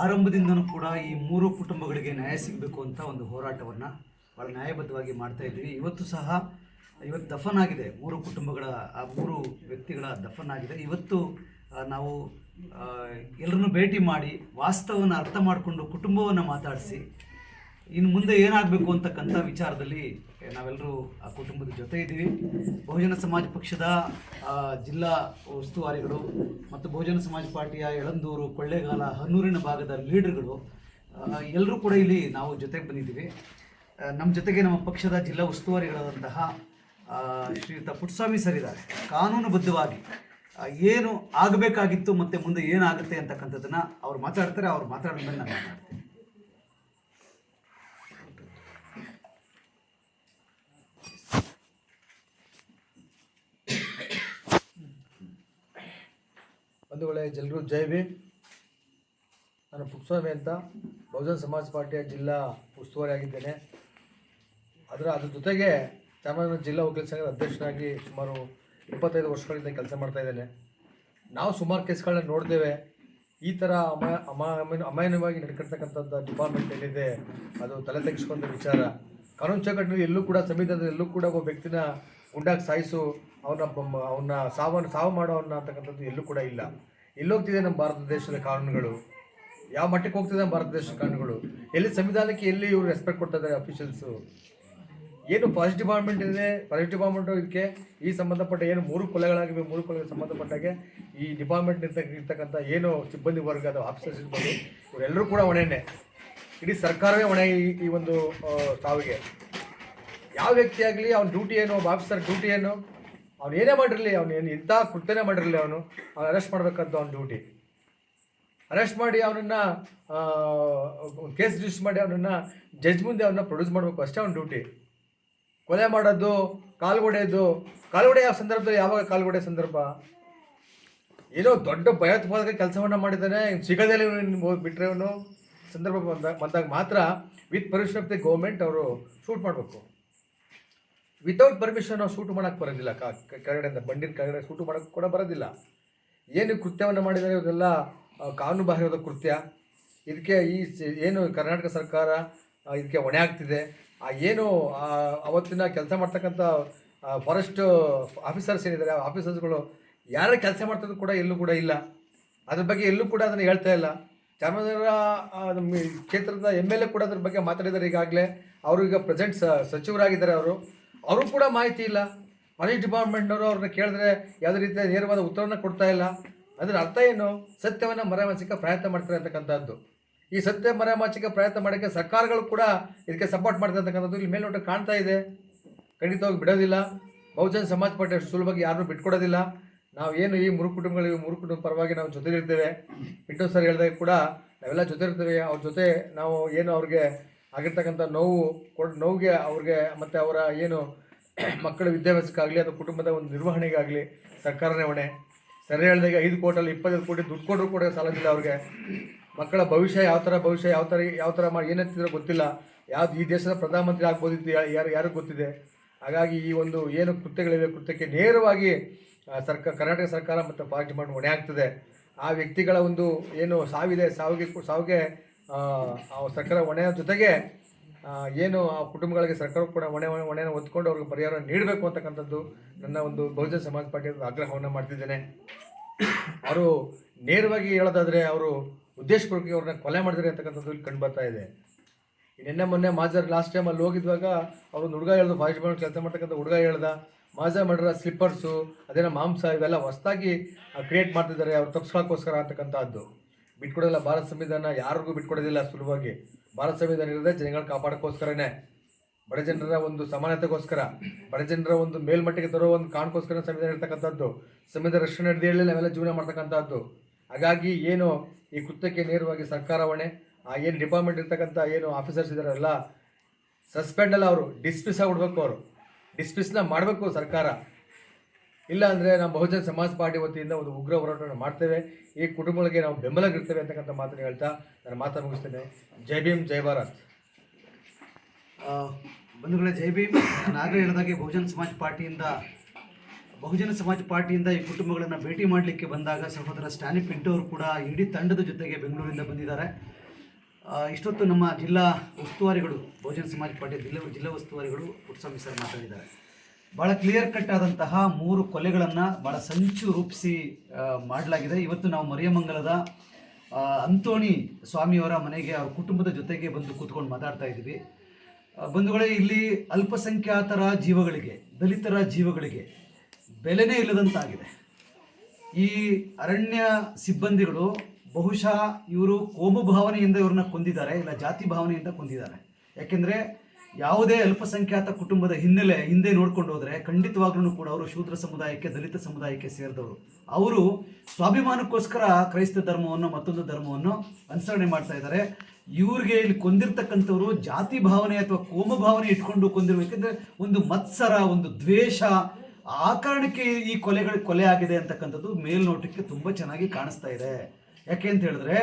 ಆರಂಭದಿಂದನೂ ಕೂಡ ಈ 3 ಕುಟುಂಬಗಳಿಗೆ ನ್ಯಾಯ ಸಿಗಬೇಕು ಅಂತ ಒಂದು ಹೋರಾಟವನ್ನು ಭಾಳ ನ್ಯಾಯಬದ್ಧವಾಗಿ ಮಾಡ್ತಾ ಇದ್ದೀವಿ. ಇವತ್ತು ದಫನ್ ಆಗಿದೆ 3 ಕುಟುಂಬಗಳ, ಆ 3 ವ್ಯಕ್ತಿಗಳ ದಫನ್ ಆಗಿದೆ. ಇವತ್ತು ನಾವು ಎಲ್ಲರನ್ನೂ ಭೇಟಿ ಮಾಡಿ ವಾಸ್ತವವನ್ನು ಅರ್ಥ ಮಾಡಿಕೊಂಡು ಕುಟುಂಬವನ್ನು ಮಾತಾಡಿಸಿ ಇನ್ನು ಮುಂದೆ ಏನಾಗಬೇಕು ಅಂತಕ್ಕಂಥ ವಿಚಾರದಲ್ಲಿ ನಾವೆಲ್ಲರೂ ಆ ಕುಟುಂಬದ ಜೊತೆ ಇದ್ದೀವಿ. ಬಹುಜನ ಸಮಾಜ ಪಕ್ಷದ ಜಿಲ್ಲಾ ಉಸ್ತುವಾರಿಗಳು ಮತ್ತು ಬಹುಜನ ಸಮಾಜ ಪಾರ್ಟಿಯ ಯಳಂದೂರು, ಕೊಳ್ಳೇಗಾಲ, ಹನ್ನೂರಿನ ಭಾಗದ ಲೀಡರ್ಗಳು ಎಲ್ಲರೂ ಕೂಡ ಇಲ್ಲಿ ನಾವು ಜೊತೆಗೆ ಬಂದಿದ್ದೀವಿ. ನಮ್ಮ ಜೊತೆಗೆ ನಮ್ಮ ಪಕ್ಷದ ಜಿಲ್ಲಾ ಉಸ್ತುವಾರಿಗಳಾದಂತಹ ಶ್ರೀಯುತ ಪುಟ್ಟಸ್ವಾಮಿ ಸರ್ ಇದ್ದಾರೆ. ಕಾನೂನುಬದ್ಧವಾಗಿ ಏನು ಆಗಬೇಕಾಗಿತ್ತು ಮತ್ತು ಮುಂದೆ ಏನಾಗುತ್ತೆ ಅಂತಕ್ಕಂಥದ್ದನ್ನು ಅವ್ರು ಮಾತಾಡ್ತಾರೆ. ಅವ್ರು ಮಾತಾಡಿದ ಮೇಲೆ ನಾನು ಮಾತಾಡ್ತೀನಿ. ಬಂಧುಗಳೇ, ಎಲ್ಲರೂ ಜೈ ಭೀಮ್. ನಾನು ಪುಟ್ಟಸ್ವಾಮಿ ಅಂತ ಬಹುಜನ ಸಮಾಜ ಪಾರ್ಟಿಯ ಜಿಲ್ಲಾ ಉಸ್ತುವಾರಿ ಆಗಿದ್ದೇನೆ. ಅದ್ರ ಜೊತೆಗೆ ಚಾಮರಾಜನಗರ ಜಿಲ್ಲಾ ವಕೀಲ ಸಂಘದ ಅಧ್ಯಕ್ಷರಾಗಿ ಸುಮಾರು 25 ವರ್ಷಗಳಿಂದ ಕೆಲಸ ಮಾಡ್ತಾ ಇದ್ದೇನೆ. ನಾವು ಸುಮಾರು ಕೇಸ್ಗಳನ್ನ ನೋಡ್ತೇವೆ. ಈ ಥರ ಅಮಾಯನವಾಗಿ ನಡ್ಕೊಳ್ತಕ್ಕಂಥದ್ದು ಡಿಪಾರ್ಟ್ಮೆಂಟ್ ಏನಿದೆ ಅದು ತಲೆ ತೆಗೆಸ್ಕೊಂಡ ವಿಚಾರ. ಕಾನೂನು ಚೌಕಟ್ಟಿನಲ್ಲಿ ಎಲ್ಲೂ ಕೂಡ ಸಂವಿಧಾನದಲ್ಲಿ ಎಲ್ಲೂ ಕೂಡ ಒಬ್ಬ ವ್ಯಕ್ತಿನ ಗುಂಡಾಗಿ ಸಾಯಿಸು ಅವನ್ನ ಸಾವು ಮಾಡೋವನ್ನ ಅಂತಕ್ಕಂಥದ್ದು ಎಲ್ಲೂ ಕೂಡ ಇಲ್ಲ. ಎಲ್ಲೋಗ್ತಿದೆ ನಮ್ಮ ಭಾರತ ದೇಶದ ಕಾನೂನುಗಳು, ಯಾವ ಮಟ್ಟಕ್ಕೆ ಹೋಗ್ತಿದೆ ನಮ್ಮ ಭಾರತ ದೇಶದ ಕಾನೂನುಗಳು, ಎಲ್ಲಿ ಸಂವಿಧಾನಕ್ಕೆ ಎಲ್ಲಿ ಇವರು ರೆಸ್ಪೆಕ್ಟ್ ಕೊಡ್ತಾ ಇದ್ದಾರೆ ಅಫಿಷಿಯಲ್ಸು. ಏನು ಫಾರೆಸ್ಟ್ ಡಿಪಾರ್ಟ್ಮೆಂಟ್ ಇದೆ, ಫಾರೆಸ್ಟ್ ಡಿಪಾರ್ಟ್ಮೆಂಟು ಇದಕ್ಕೆ ಈ ಸಂಬಂಧಪಟ್ಟ ಏನು 3 ಕೊಲೆಗಳಾಗಿವೆ, 3 ಕೊಲೆಗೆ ಸಂಬಂಧಪಟ್ಟಾಗೆ ಈ ಡಿಪಾರ್ಟ್ಮೆಂಟ್ ಇರ್ತಕ್ಕಂಥ ಏನು ಸಿಬ್ಬಂದಿ ವರ್ಗದ ಆಫೀಸರ್ಸ್ ಇರ್ಬೋದು ಇವರೆಲ್ಲರೂ ಕೂಡ ಹೊಣೆಯೇ. ಇಡೀ ಸರ್ಕಾರವೇ ಹೊಣೆ ಈ ಒಂದು ಸಾವಿಗೆ. ಯಾವ ವ್ಯಕ್ತಿ ಆಗಲಿ ಅವ್ನ ಡ್ಯೂಟಿ ಏನು, ಒಬ್ಬ ಆಫೀಸರ್ ಡ್ಯೂಟಿ ಏನು, ಅವ್ನು ಏನೇ ಮಾಡಿರಲಿ, ಅವ್ನು ಏನು ಇಂಥ ಕೃತ್ಯನೇ ಮಾಡಿರಲಿ, ಅವನು ಅರೆಸ್ಟ್ ಮಾಡಬೇಕಂತ ಅವ್ನ ಡ್ಯೂಟಿ. ಅರೆಸ್ಟ್ ಮಾಡಿ ಅವನನ್ನು ಕೇಸ್ ರಿಜಿಸ್ಟರ್ ಮಾಡಿ ಅವನನ್ನು ಜಡ್ಜ್ ಮುಂದೆ ಅವನ್ನ ಪ್ರೊಡ್ಯೂಸ್ ಮಾಡಬೇಕು, ಅಷ್ಟೇ ಅವ್ನ ಡ್ಯೂಟಿ. ಕೊಲೆ ಮಾಡೋದು, ಕಾಲ್ಗೊಡೆ ಯಾವ ಸಂದರ್ಭದಲ್ಲಿ, ಯಾವಾಗ ಕಾಲ್ಗೊಡೆ ಸಂದರ್ಭ, ಏನೋ ದೊಡ್ಡ ಭಯೋತ್ಪಾದಕ ಕೆಲಸವನ್ನು ಮಾಡಿದ್ದಾನೆ, ಸಿಗದೇ ಬಿಟ್ಟರೆ ಅವನು ಸಂದರ್ಭ ಬಂದಾಗ ಮಾತ್ರ with permission of the government ಅವರು ಶೂಟ್ ಮಾಡಬೇಕು. ವಿತೌಟ್ ಪರ್ಮಿಷನ್ ನಾವು ಶೂಟ್ ಮಾಡೋಕ್ಕೆ ಬರೋದಿಲ್ಲ. ಕೆಳಗಡೆಯಿಂದ ಬಂಡಿನ ಕೆಳಗಡೆ ಶೂಟ್ ಮಾಡೋಕ್ಕೆ ಕೂಡ ಬರೋದಿಲ್ಲ. ಏನು ಕೃತ್ಯವನ್ನು ಮಾಡಿದ್ದಾರೆ ಇವರೆಲ್ಲ ಕಾನೂನು ಬಾಹಿರದ ಕೃತ್ಯ. ಇದಕ್ಕೆ ಏನು ಕರ್ನಾಟಕ ಸರ್ಕಾರ ಇದಕ್ಕೆ ಹೊಣೆ ಆಗ್ತಿದೆ. ಏನು ಅವತ್ತಿನ ಕೆಲಸ ಮಾಡ್ತಕ್ಕಂಥ ಫಾರೆಸ್ಟ್ ಆಫೀಸರ್ಸ್ ಏನಿದ್ದಾರೆ ಆ ಆಫೀಸರ್ಸ್ಗಳು ಯಾರ ಕೆಲಸ ಮಾಡ್ತಿದ್ರು ಕೂಡ ಎಲ್ಲೂ ಕೂಡ ಇಲ್ಲ. ಅದ್ರ ಬಗ್ಗೆ ಎಲ್ಲೂ ಕೂಡ ಅದನ್ನು ಹೇಳ್ತಾ ಇಲ್ಲ. ಚಾಮರಾಜನಗರ ಕ್ಷೇತ್ರದ MLA ಕೂಡ ಅದ್ರ ಬಗ್ಗೆ ಮಾತಾಡಿದ್ದಾರೆ ಈಗಾಗಲೇ. ಅವರು ಈಗ ಪ್ರೆಸೆಂಟ್ ಸಚಿವರಾಗಿದ್ದಾರೆ. ಅವರು ಕೂಡ ಮಾಹಿತಿ ಇಲ್ಲ. ಫಾರೆಸ್ಟ್ ಡಿಪಾರ್ಟ್ಮೆಂಟ್ನವರು ಅವ್ರನ್ನ ಕೇಳಿದ್ರೆ ಯಾವುದೇ ರೀತಿಯ ನೇರವಾದ ಉತ್ತರವನ್ನು ಕೊಡ್ತಾ ಇಲ್ಲ. ಅದರ ಅರ್ಥ ಏನು? ಸತ್ಯವನ್ನು ಮರೆಮಾಚಕ್ಕೆ ಪ್ರಯತ್ನ ಮಾಡ್ತಾರೆ ಅಂತಕ್ಕಂಥದ್ದು. ಈ ಸತ್ಯ ಮರೆಮಾಚಿಕೆ ಪ್ರಯತ್ನ ಮಾಡೋಕ್ಕೆ ಸರ್ಕಾರಗಳು ಕೂಡ ಇದಕ್ಕೆ ಸಪೋರ್ಟ್ ಮಾಡ್ತಾ ಇರ್ತಕ್ಕಂಥದ್ದು ಇಲ್ಲಿ ಮೇಲ್ನೋಟ ಕಾಣ್ತಾ ಇದೆ. ಖಂಡಿತವಾಗಿ ಬಿಡೋದಿಲ್ಲ. ಬಹುಜನ ಸಮಾಜ ಪಾರ್ಟಿ ಅಷ್ಟು ಸುಲಭವಾಗಿ ಯಾರನ್ನೂ ಬಿಟ್ಕೊಡೋದಿಲ್ಲ. ನಾವು ಏನು ಈ 3 ಕುಟುಂಬಗಳಿಗೆ 3 ಕುಟುಂಬ ಪರವಾಗಿ ನಾವು ಜೊತೆಲಿರ್ತೇವೆ. ಪಿಂಟು ಸರ್ ಹೇಳಿದಾಗ ಕೂಡ ನಾವೆಲ್ಲ ಜೊತೆ ಇರ್ತೇವೆ. ಅವ್ರ ಜೊತೆ ನಾವು ಏನು ಅವ್ರಿಗೆ ಆಗಿರ್ತಕ್ಕಂಥ ನೋವಿಗೆ ಅವ್ರಿಗೆ ಮತ್ತು ಅವರ ಏನು ಮಕ್ಕಳ ವಿದ್ಯಾಭ್ಯಾಸಕ್ಕಾಗಲಿ ಅಥವಾ ಕುಟುಂಬದ ಒಂದು ನಿರ್ವಹಣೆಗಾಗಲಿ ಸರ್ಕಾರನೇ ಹೊಣೆ. ಸರಿ ಹೇಳಿದಾಗ 5 ಕೋಟಿಯಲ್ಲಿ 25 ಕೋಟಿ ದುಡ್ಡು ಕೊಟ್ಟರು ಕೂಡ ಸಾಲದಿಲ್ಲ ಅವ್ರಿಗೆ. ಮಕ್ಕಳ ಭವಿಷ್ಯ ಯಾವ ಥರ ಮಾಡಿ ಏನೆತ್ತಿದ್ರೋ ಗೊತ್ತಿಲ್ಲ. ಯಾವ್ದು ಈ ದೇಶದ ಪ್ರಧಾನಮಂತ್ರಿ ಆಗ್ಬೋದಿತ್ತು ಯಾರಿಗೆ ಗೊತ್ತಿದೆ. ಹಾಗಾಗಿ ಈ ಒಂದು ಏನು ಕೃತ್ಯಗಳಿವೆ, ಕೃತ್ಯಕ್ಕೆ ನೇರವಾಗಿ ಕರ್ನಾಟಕ ಸರ್ಕಾರ ಮತ್ತು ಫಾರೆಸ್ಟ್ ಡಿಪಾರ್ಟ್ಮೆಂಟ್ ಹೊಣೆ ಆಗ್ತದೆ. ಆ ವ್ಯಕ್ತಿಗಳ ಒಂದು ಏನು ಸಾವಿಗೆ ಸರ್ಕಾರ ಹೊಣೆಯ ಜೊತೆಗೆ ಏನು ಆ ಕುಟುಂಬಗಳಿಗೆ ಸರ್ಕಾರ ಕೂಡ ಹೊಣೆಯನ್ನು ಹೊತ್ಕೊಂಡು ಅವ್ರಿಗೆ ಪರಿಹಾರ ನೀಡಬೇಕು ಅಂತಕ್ಕಂಥದ್ದು ನನ್ನ ಒಂದು ಬಹುಜನ ಸಮಾಜ ಪಾರ್ಟಿಯ ಆಗ್ರಹವನ್ನು ಮಾಡ್ತಿದ್ದೇನೆ. ಅವರು ನೇರವಾಗಿ ಹೇಳೋದಾದರೆ ಅವರು ಉದ್ದೇಶಪೂರ್ವಕ ಅವ್ರನ್ನ ಕೊಲೆ ಮಾಡಿದ್ರೆ ಅಂತಕ್ಕಂಥದ್ದು ಇಲ್ಲಿ ಕಂಡು ಬರ್ತಾ ಇದೆ. ಮೊನ್ನೆ ಮಾಜರ್ ಲಾಸ್ಟ್ ಟೈಮ್ ಅಲ್ಲಿ ಹೋಗಿದ್ದಾಗ ಅವ್ರೊಂದು ಹುಡುಗ ಹೇಳ್ದು, ಫಾರೆಸ್ಟ್ ಡಿಪಾರ್ಟ್ಮೆಂಟ್ ಕೆಲಸ ಮಾಡ್ತಕ್ಕಂಥ ಹುಡುಗ ಹೇಳ್ದ, ಮಾಜಾ ಮಾಡಿರೋ ಸ್ಲಿಪ್ಪರ್ಸು ಅದೇನೋ ಮಾಂಸ ಇವೆಲ್ಲ ಹೊಸದಾಗಿ ಕ್ರಿಯೇಟ್ ಮಾಡ್ತಿದ್ದಾರೆ ಅವ್ರು ತಪ್ಪಿಸ್ಕೋಕ್ಕೋಸ್ಕರ ಅಂತಕ್ಕಂಥದ್ದು. ಬಿಟ್ಕೊಡೋದಿಲ್ಲ ಭಾರತ ಸಂವಿಧಾನ, ಯಾರಿಗೂ ಬಿಟ್ಕೊಡೋದಿಲ್ಲ ಸುಲಭವಾಗಿ. ಭಾರತ ಸಂವಿಧಾನ ಇರೋದೇ ಜನಗಳ ಕಾಪಾಡೋಕ್ಕೋಸ್ಕರನೇ, ಬಡ ಜನರ ಒಂದು ಸಮಾನತೆಗೋಸ್ಕರ, ಬಡ ಜನರ ಒಂದು ಮೇಲ್ಮಟ್ಟಿಗೆ ತರೋ ಒಂದು ಕಾರಣಕ್ಕೋಸ್ಕರ ಸಂವಿಧಾನ ಇರ್ತಕ್ಕಂಥದ್ದು. ಸಂವಿಧಾನ ರಕ್ಷಣೆ ಹಿಡಿದು ನಾವೆಲ್ಲ ಜೀವನ ಮಾಡ್ತಕ್ಕಂಥದ್ದು. ಹಾಗಾಗಿ ಏನು ಈ ಕೃತ್ಯಕ್ಕೆ ನೇರವಾಗಿ ಸರ್ಕಾರ ಹೊಣೆ. ಏನು ಡಿಪಾರ್ಟ್ಮೆಂಟ್ ಇರ್ತಕ್ಕಂಥ ಏನು ಆಫೀಸರ್ಸ್ ಇದ್ದಾರಲ್ಲ ಸಸ್ಪೆಂಡಲ್ಲ, ಅವರು ಡಿಸ್ಮಿಸ್ ಆಗಿಬಿಡ್ಬೇಕು. ಅವರು ಡಿಸ್ಮಿಸ್ನ ಮಾಡಬೇಕು ಸರ್ಕಾರ. ಇಲ್ಲ ಅಂದರೆ ನಾವು ಬಹುಜನ ಸಮಾಜ ಪಾರ್ಟಿ ವತಿಯಿಂದ ಒಂದು ಉಗ್ರ ಹೋರಾಟವನ್ನು ಮಾಡ್ತೇವೆ. ಈ ಕುಟುಂಬಗಳಿಗೆ ನಾವು ಬೆಂಬಲಗಿರ್ತೇವೆ ಅಂತಕ್ಕಂಥ ಮಾತನ್ನು ಹೇಳ್ತಾ ನಾನು ಮಾತನ್ನು ಮುಗಿಸ್ತೇನೆ. ಜೈ ಭೀಮ್, ಜೈ ಭಾರತ್. ಬಂಧುಗಳೇ, ಜೈ ಭೀಮ್. ನಾನು ಆಗಲೇ ಹೇಳಿದಾಗೆ ಬಹುಜನ ಸಮಾಜ ಪಾರ್ಟಿಯಿಂದ ಈ ಕುಟುಂಬಗಳನ್ನು ಭೇಟಿ ಮಾಡಲಿಕ್ಕೆ ಬಂದಾಗ ಸಹೋದರ ಸ್ಟ್ಯಾನಿ ಪಿಂಟು ಅವರು ಕೂಡ ಇಡೀ ತಂಡದ ಜೊತೆಗೆ ಬೆಂಗಳೂರಿಂದ ಬಂದಿದ್ದಾರೆ. ಇಷ್ಟೊತ್ತು ನಮ್ಮ ಜಿಲ್ಲಾ ಉಸ್ತುವಾರಿಗಳು, ಬಹುಜನ ಸಮಾಜ ಪಾರ್ಟಿಯ ಜಿಲ್ಲಾ ಉಸ್ತುವಾರಿಗಳು ಪುಟ್ಟಸ್ವಾಮಿ ಸರ್ ಮಾತಾಡಿದ್ದಾರೆ. ಭಾಳ ಕ್ಲಿಯರ್ ಕಟ್ ಆದಂತಹ 3 ಕೊಲೆಗಳನ್ನು ಭಾಳ ಸಂಚು ರೂಪಿಸಿ ಮಾಡಲಾಗಿದೆ. ಇವತ್ತು ನಾವು ಮರಿಯಮಂಗಲದ ಅಂತೋಣಿ ಸ್ವಾಮಿಯವರ ಮನೆಗೆ ಅವ್ರ ಕುಟುಂಬದ ಜೊತೆಗೆ ಬಂದು ಕೂತ್ಕೊಂಡು ಮಾತಾಡ್ತಾ ಇದ್ದೀವಿ. ಬಂಧುಗಳೇ, ಇಲ್ಲಿ ಅಲ್ಪಸಂಖ್ಯಾತರ ಜೀವಗಳಿಗೆ, ದಲಿತರ ಜೀವಗಳಿಗೆ ಬೆಲೆನೇ ಇಲ್ಲದಂತಾಗಿದೆ. ಈ ಅರಣ್ಯ ಸಿಬ್ಬಂದಿಗಳು ಬಹುಶಃ ಇವರು ಕೋಮು ಭಾವನೆಯಿಂದ ಇವ್ರನ್ನ ಕೊಂದಿದ್ದಾರೆ, ಇಲ್ಲ ಜಾತಿ ಭಾವನೆಯಿಂದ ಕೊಂದಿದ್ದಾರೆ. ಯಾಕೆಂದರೆ ಯಾವುದೇ ಅಲ್ಪಸಂಖ್ಯಾತ ಕುಟುಂಬದ ಹಿಂದೆ ನೋಡ್ಕೊಂಡು ಹೋದರೆ ಖಂಡಿತವಾಗ್ಲೂ ಕೂಡ ಅವರು ಶೂದ್ರ ಸಮುದಾಯಕ್ಕೆ, ದಲಿತ ಸಮುದಾಯಕ್ಕೆ ಸೇರಿದವರು. ಅವರು ಸ್ವಾಭಿಮಾನಕ್ಕೋಸ್ಕರ ಕ್ರೈಸ್ತ ಧರ್ಮವನ್ನು, ಮತ್ತೊಂದು ಧರ್ಮವನ್ನು ಅನುಸರಣೆ ಮಾಡ್ತಾ ಇದ್ದಾರೆ. ಇವ್ರಿಗೆ ಇಲ್ಲಿ ಕೊಂದಿರ್ತಕ್ಕಂಥವ್ರು ಜಾತಿ ಭಾವನೆ ಅಥವಾ ಕೋಮು ಭಾವನೆ ಇಟ್ಕೊಂಡು ಕೊಂದಿರ್ಬೇಕಂದ್ರೆ ಒಂದು ಮತ್ಸರ, ಒಂದು ದ್ವೇಷ, ಆ ಕಾರಣಕ್ಕೆ ಈ ಕೊಲೆ ಆಗಿದೆ ಅಂತಕ್ಕಂಥದ್ದು ಮೇಲ್ನೋಟಕ್ಕೆ ತುಂಬ ಚೆನ್ನಾಗಿ ಕಾಣಿಸ್ತಾ ಇದೆ. ಯಾಕೆ ಅಂತ ಹೇಳಿದ್ರೆ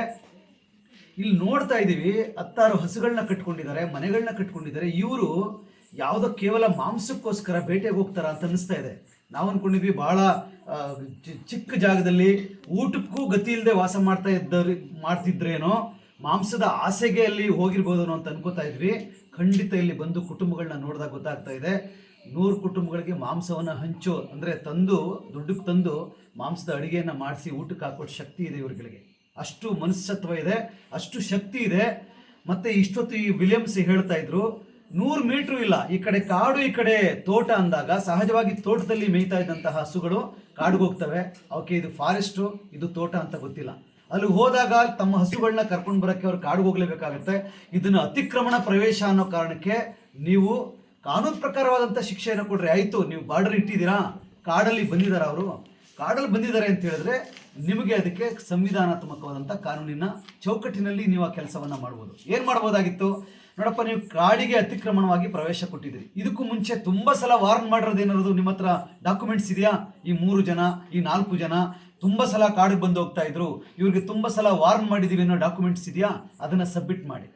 ಇಲ್ಲಿ ನೋಡ್ತಾ ಇದ್ದೀವಿ, 10 ಹಸುಗಳನ್ನ ಕಟ್ಕೊಂಡಿದ್ದಾರೆ, ಮನೆಗಳನ್ನ ಕಟ್ಕೊಂಡಿದ್ದಾರೆ. ಇವರು ಯಾವುದೋ ಕೇವಲ ಮಾಂಸಕ್ಕೋಸ್ಕರ ಬೇಟೆಗೆ ಹೋಗ್ತಾರ ಅಂತ ಅನ್ನಿಸ್ತಾ ಇದೆ. ನಾವು ಅಂದ್ಕೊಂಡಿದ್ವಿ ಭಾಳ ಚಿಕ್ಕ ಜಾಗದಲ್ಲಿ ಊಟಕ್ಕೂ ಗತಿ ಇಲ್ಲದೆ ವಾಸ ಮಾಡ್ತಿದ್ರೇನೋ, ಮಾಂಸದ ಆಸೆಗೆ ಅಲ್ಲಿ ಹೋಗಿರ್ಬೋದು ಅಂತ ಅನ್ಕೋತಾ ಇದ್ವಿ. ಖಂಡಿತ ಇಲ್ಲಿ ಬಂದು ಕುಟುಂಬಗಳನ್ನ ನೋಡಿದಾಗ ಗೊತ್ತಾಗ್ತಾ ಇದೆ, 100 ಕುಟುಂಬಗಳಿಗೆ ಮಾಂಸವನ್ನು ಹಂಚೋ ಅಂದರೆ ತಂದು ದುಡ್ಡಕ್ಕೆ ತಂದು ಮಾಂಸದ ಅಡುಗೆಯನ್ನು ಮಾಡಿಸಿ ಊಟಕ್ಕೆ ಹಾಕೊಟ್ಟು ಶಕ್ತಿ ಇದೆ ಇವ್ರುಗಳಿಗೆ. ಅಷ್ಟು ಮನಸ್ಸತ್ವ ಇದೆ, ಅಷ್ಟು ಶಕ್ತಿ ಇದೆ. ಮತ್ತು ಇಷ್ಟೊತ್ತು ಈ ವಿಲಿಯಮ್ಸ್ ಹೇಳ್ತಾ ಇದ್ರು 100 ಮೀಟ್ರು ಇಲ್ಲ, ಈ ಕಡೆ ಕಾಡು ಈ ಕಡೆ ತೋಟ ಅಂದಾಗ ಸಹಜವಾಗಿ ತೋಟದಲ್ಲಿ ಮೇಯ್ತಾ ಇದ್ದಂತಹ ಹಸುಗಳು ಕಾಡಿಗೆ ಹೋಗ್ತವೆ. ಅವಕ್ಕೆ ಇದು ಫಾರೆಸ್ಟು, ಇದು ತೋಟ ಅಂತ ಗೊತ್ತಿಲ್ಲ. ಅಲ್ಲಿ ಹೋದಾಗ ತಮ್ಮ ಹಸುಗಳನ್ನ ಕರ್ಕೊಂಡು ಬರೋಕ್ಕೆ ಅವ್ರು ಕಾಡಿಗೆ ಹೋಗ್ಲೇಬೇಕಾಗತ್ತೆ. ಇದನ್ನು ಅತಿಕ್ರಮಣ ಪ್ರವೇಶ ಅನ್ನೋ ಕಾರಣಕ್ಕೆ ನೀವು ಕಾನೂನು ಪ್ರಕಾರವಾದಂಥ ಶಿಕ್ಷೆಯನ್ನು ಕೊಡ್ರಿ. ಆಯಿತು, ನೀವು ಬಾರ್ಡರ್ ಇಟ್ಟಿದ್ದೀರಾ, ಕಾಡಲ್ಲಿ ಬಂದಿದ್ದಾರೆ, ಅವರು ಕಾಡಲ್ಲಿ ಬಂದಿದ್ದಾರೆ ಅಂತ ಹೇಳಿದ್ರೆ ನಿಮಗೆ ಅದಕ್ಕೆ ಸಂವಿಧಾನಾತ್ಮಕವಾದಂಥ ಕಾನೂನಿನ ಚೌಕಟ್ಟಿನಲ್ಲಿ ನೀವು ಆ ಕೆಲಸವನ್ನು ಮಾಡ್ಬೋದು. ಏನು ಮಾಡ್ಬೋದಾಗಿತ್ತು ನೋಡಪ್ಪ, ನೀವು ಕಾಡಿಗೆ ಅತಿಕ್ರಮಣವಾಗಿ ಪ್ರವೇಶ ಕೊಟ್ಟಿದ್ದೀರಿ. ಇದಕ್ಕೂ ಮುಂಚೆ ತುಂಬ ಸಲ ವಾರ್ನ್ ಮಾಡಿರೋದೇನದು ನಿಮ್ಮ ಹತ್ರ ಡಾಕ್ಯುಮೆಂಟ್ಸ್ ಇದೆಯಾ? ಈ 3 ಜನ, ಈ 4 ಜನ ತುಂಬ ಸಲ ಕಾಡಿಗೆ ಬಂದು ಹೋಗ್ತಾ ಇದ್ರು, ಇವ್ರಿಗೆ ತುಂಬ ಸಲ ವಾರ್ನ್ ಮಾಡಿದ್ದೀವಿ ಅನ್ನೋ ಡಾಕ್ಯುಮೆಂಟ್ಸ್ ಇದೆಯಾ? ಅದನ್ನು ಸಬ್ಮಿಟ್ ಮಾಡಿ.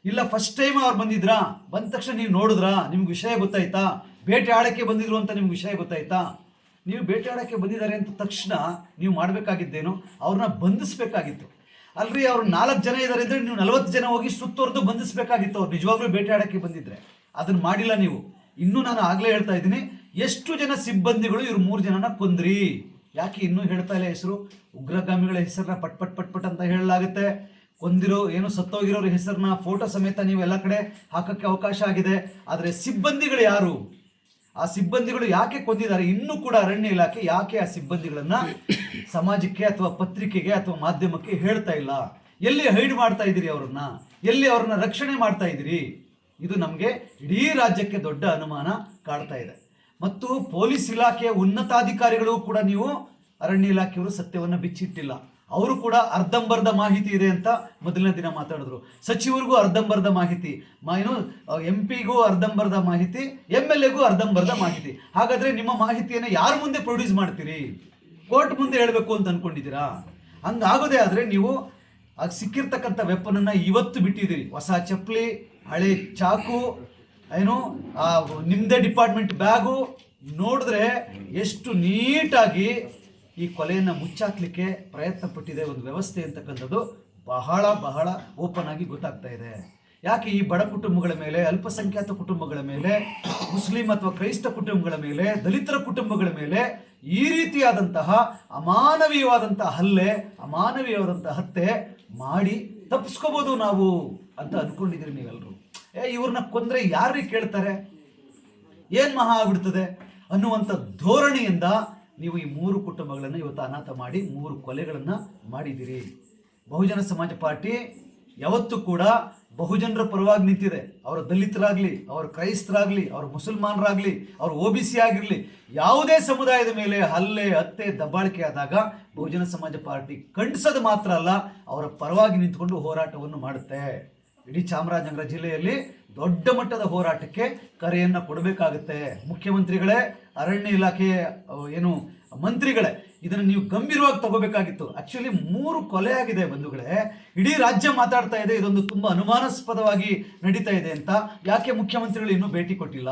ಇಲ್ಲ ಫಸ್ಟ್ ಟೈಮ್ ಅವ್ರು ಬಂದಿದ್ರಾ, ಬಂದ ತಕ್ಷಣ ನೀವು ನೋಡಿದ್ರಾ, ನಿಮ್ಗೆ ವಿಷಯ ಗೊತ್ತಾಯ್ತಾ? ಬೇಟೆ ಆಡೋಕ್ಕೆ ಬಂದಿದ್ರು ಅಂತ ನಿಮ್ಗೆ ವಿಷಯ ಗೊತ್ತಾಯ್ತಾ? ನೀವು ಬೇಟೆ ಆಡೋಕ್ಕೆ ಬಂದಿದ್ದಾರೆ ಅಂತ ತಕ್ಷಣ ನೀವು ಮಾಡಬೇಕಾಗಿದ್ದೇನು, ಅವ್ರನ್ನ ಬಂಧಿಸಬೇಕಾಗಿತ್ತು. ಅಲ್ರಿ, ಅವ್ರು 4 ಜನ ಇದ್ದಾರೆ ಅಂದರೆ ನೀವು 40 ಜನ ಹೋಗಿ ಸುತ್ತುವರೆದು ಬಂಧಿಸಬೇಕಾಗಿತ್ತು. ಅವ್ರು ನಿಜವಾಗ್ಲೂ ಬೇಟೆ ಆಡೋಕ್ಕೆ ಬಂದಿದ್ರೆ ಅದನ್ನು ಮಾಡಿಲ್ಲ ನೀವು. ಇನ್ನೂ ನಾನು ಆಗಲೇ ಹೇಳ್ತಾ ಇದ್ದೀನಿ, ಎಷ್ಟು ಜನ ಸಿಬ್ಬಂದಿಗಳು ಇವ್ರು 3 ಜನನ ಕೊಂದ್ರಿ? ಯಾಕೆ ಇನ್ನೂ ಹೇಳ್ತಾ ಇಲ್ಲ ಹೆಸರು? ಉಗ್ರಗಾಮಿಗಳ ಹೆಸರನ್ನ ಪಟ್ ಪಟ್ ಪಟ್ ಪಟ್ ಅಂತ ಹೇಳಲಾಗುತ್ತೆ. ಕೊಂದಿರೋ ಏನು ಸತ್ತೋಗಿರೋರ ಹೆಸರನ್ನ ಫೋಟೋ ಸಮೇತ ನೀವು ಎಲ್ಲ ಕಡೆ ಹಾಕೋಕ್ಕೆ ಅವಕಾಶ ಆಗಿದೆ. ಆದರೆ ಸಿಬ್ಬಂದಿಗಳು ಯಾರು? ಆ ಸಿಬ್ಬಂದಿಗಳು ಯಾಕೆ ಕೊಂದಿದ್ದಾರೆ? ಇನ್ನೂ ಕೂಡ ಅರಣ್ಯ ಇಲಾಖೆ ಯಾಕೆ ಆ ಸಿಬ್ಬಂದಿಗಳನ್ನು ಸಮಾಜಕ್ಕೆ ಅಥವಾ ಪತ್ರಿಕೆಗೆ ಅಥವಾ ಮಾಧ್ಯಮಕ್ಕೆ ಹೇಳ್ತಾ ಇಲ್ಲ? ಎಲ್ಲಿ ಹೈಡ್ ಮಾಡ್ತಾ ಇದ್ದೀರಿ ಅವ್ರನ್ನ? ಎಲ್ಲಿ ಅವ್ರನ್ನ ರಕ್ಷಣೆ ಮಾಡ್ತಾ ಇದ್ದೀರಿ? ಇದು ನಮಗೆ ಇಡೀ ರಾಜ್ಯಕ್ಕೆ ದೊಡ್ಡ ಅನುಮಾನ ಕಾಡ್ತಾ ಇದೆ. ಮತ್ತು ಪೊಲೀಸ್ ಇಲಾಖೆಯ ಉನ್ನತಾಧಿಕಾರಿಗಳು ಕೂಡ ನೀವು ಅರಣ್ಯ ಇಲಾಖೆಯವರು ಸತ್ಯವನ್ನು ಬಿಚ್ಚಿಟ್ಟಿಲ್ಲ. ಅವರು ಕೂಡ ಅರ್ಧಂಬರ್ಧ ಮಾಹಿತಿ ಇದೆ ಅಂತ ಮೊದಲನೇ ದಿನ ಮಾತಾಡಿದ್ರು. ಸಚಿವರಿಗೂ ಅರ್ಧಂಬರ್ಧ ಮಾಹಿತಿ, ಏನು MP ಗೂ ಅರ್ಧಂಬರ್ಧ ಮಾಹಿತಿ, MLA ಗೂ ಅರ್ಧಂಬರ್ಧ ಮಾಹಿತಿ. ಹಾಗಾದರೆ ನಿಮ್ಮ ಮಾಹಿತಿಯನ್ನು ಯಾರ ಮುಂದೆ ಪ್ರೊಡ್ಯೂಸ್ ಮಾಡ್ತೀರಿ? ಕೋರ್ಟ್ ಮುಂದೆ ಹೇಳಬೇಕು ಅಂತ ಅಂದ್ಕೊಂಡಿದ್ದೀರಾ? ಹಂಗಾಗೋದೇ ಆದರೆ ನೀವು ಆಗ ಸಿಕ್ಕಿರ್ತಕ್ಕಂಥ ವೆಪನನ್ನು ಇವತ್ತು ಬಿಟ್ಟಿದ್ದೀರಿ. ಹೊಸ ಚಪ್ಪಲಿ, ಹಳೆ ಚಾಕು, ಏನು ನಿಮ್ಮದೇ ಡಿಪಾರ್ಟ್ಮೆಂಟ್ ಬ್ಯಾಗು ನೋಡಿದ್ರೆ ಎಷ್ಟು ನೀಟಾಗಿ ಈ ಕೊಲೆಯನ್ನು ಮುಚ್ಚಾಕ್ಲಿಕ್ಕೆ ಪ್ರಯತ್ನ ಪಟ್ಟಿದೆ ಒಂದು ವ್ಯವಸ್ಥೆ ಅಂತಕ್ಕಂಥದ್ದು ಬಹಳ ಬಹಳ ಓಪನ್ ಆಗಿ ಗೊತ್ತಾಗ್ತಾ ಇದೆ. ಯಾಕೆ ಈ ಬಡ ಕುಟುಂಬಗಳ ಮೇಲೆ, ಅಲ್ಪಸಂಖ್ಯಾತ ಕುಟುಂಬಗಳ ಮೇಲೆ, ಮುಸ್ಲಿಂ ಅಥವಾ ಕ್ರೈಸ್ತ ಕುಟುಂಬಗಳ ಮೇಲೆ, ದಲಿತರ ಕುಟುಂಬಗಳ ಮೇಲೆ ಈ ರೀತಿಯಾದಂತಹ ಅಮಾನವೀಯವಾದಂತಹ ಹಲ್ಲೆ, ಅಮಾನವೀಯವಾದಂತಹ ಹತ್ಯೆ ಮಾಡಿ ತಪ್ಪಿಸ್ಕೋಬೋದು ನಾವು ಅಂತ ಅಂದ್ಕೊಂಡಿದ್ದೀರಿ ನೀವೆಲ್ಲರೂ. ಇವ್ರನ್ನ ಕೊಂದರೆ ಯಾರಿಗೆ ಕೇಳ್ತಾರೆ, ಏನು ಮಹಾ ಆಗ್ಬಿಡ್ತದೆ ಅನ್ನುವಂಥ ಧೋರಣೆಯಿಂದ ನೀವು ಈ 3 ಕುಟುಂಬಗಳನ್ನು ಇವತ್ತು ಅನಾಥ ಮಾಡಿ 3 ಕೊಲೆಗಳನ್ನು ಮಾಡಿದ್ದೀರಿ. ಬಹುಜನ ಸಮಾಜ ಪಾರ್ಟಿ ಯಾವತ್ತೂ ಕೂಡ ಬಹುಜನರ ಪರವಾಗಿ ನಿಂತಿದೆ. ಅವರ ದಲಿತರಾಗಲಿ, ಅವರ ಕ್ರೈಸ್ತರಾಗಲಿ, ಅವರ ಮುಸಲ್ಮಾನರಾಗಲಿ, ಅವ್ರ OBC ಆಗಿರಲಿ, ಯಾವುದೇ ಸಮುದಾಯದ ಮೇಲೆ ಹಲ್ಲೆ, ಹತ್ಯೆ, ದಬ್ಬಾಳಿಕೆ ಆದಾಗ ಬಹುಜನ ಸಮಾಜ ಪಾರ್ಟಿ ಖಂಡಿಸೋದು ಮಾತ್ರ ಅಲ್ಲ, ಅವರ ಪರವಾಗಿ ನಿಂತ್ಕೊಂಡು ಹೋರಾಟವನ್ನು ಮಾಡುತ್ತೆ. ಇಡೀ ಚಾಮರಾಜನಗರ ಜಿಲ್ಲೆಯಲ್ಲಿ ದೊಡ್ಡ ಮಟ್ಟದ ಹೋರಾಟಕ್ಕೆ ಕರೆಯನ್ನು ಕೊಡಬೇಕಾಗುತ್ತೆ. ಮುಖ್ಯಮಂತ್ರಿಗಳೇ, ಅರಣ್ಯ ಇಲಾಖೆ ಏನು ಮಂತ್ರಿಗಳೇ, ಇದನ್ನು ನೀವು ಗಂಭೀರವಾಗಿ ತಗೋಬೇಕಾಗಿತ್ತು. ಆ್ಯಕ್ಚುಲಿ 3 ಕೊಲೆ ಆಗಿದೆ ಬಂಧುಗಳೇ, ಇಡೀ ರಾಜ್ಯ ಮಾತಾಡ್ತಾ ಇದೆ ಇದೊಂದು ತುಂಬ ಅನುಮಾನಾಸ್ಪದವಾಗಿ ನಡೀತಾ ಇದೆ ಅಂತ. ಯಾಕೆ ಮುಖ್ಯಮಂತ್ರಿಗಳು ಇನ್ನೂ ಭೇಟಿ ಕೊಟ್ಟಿಲ್ಲ?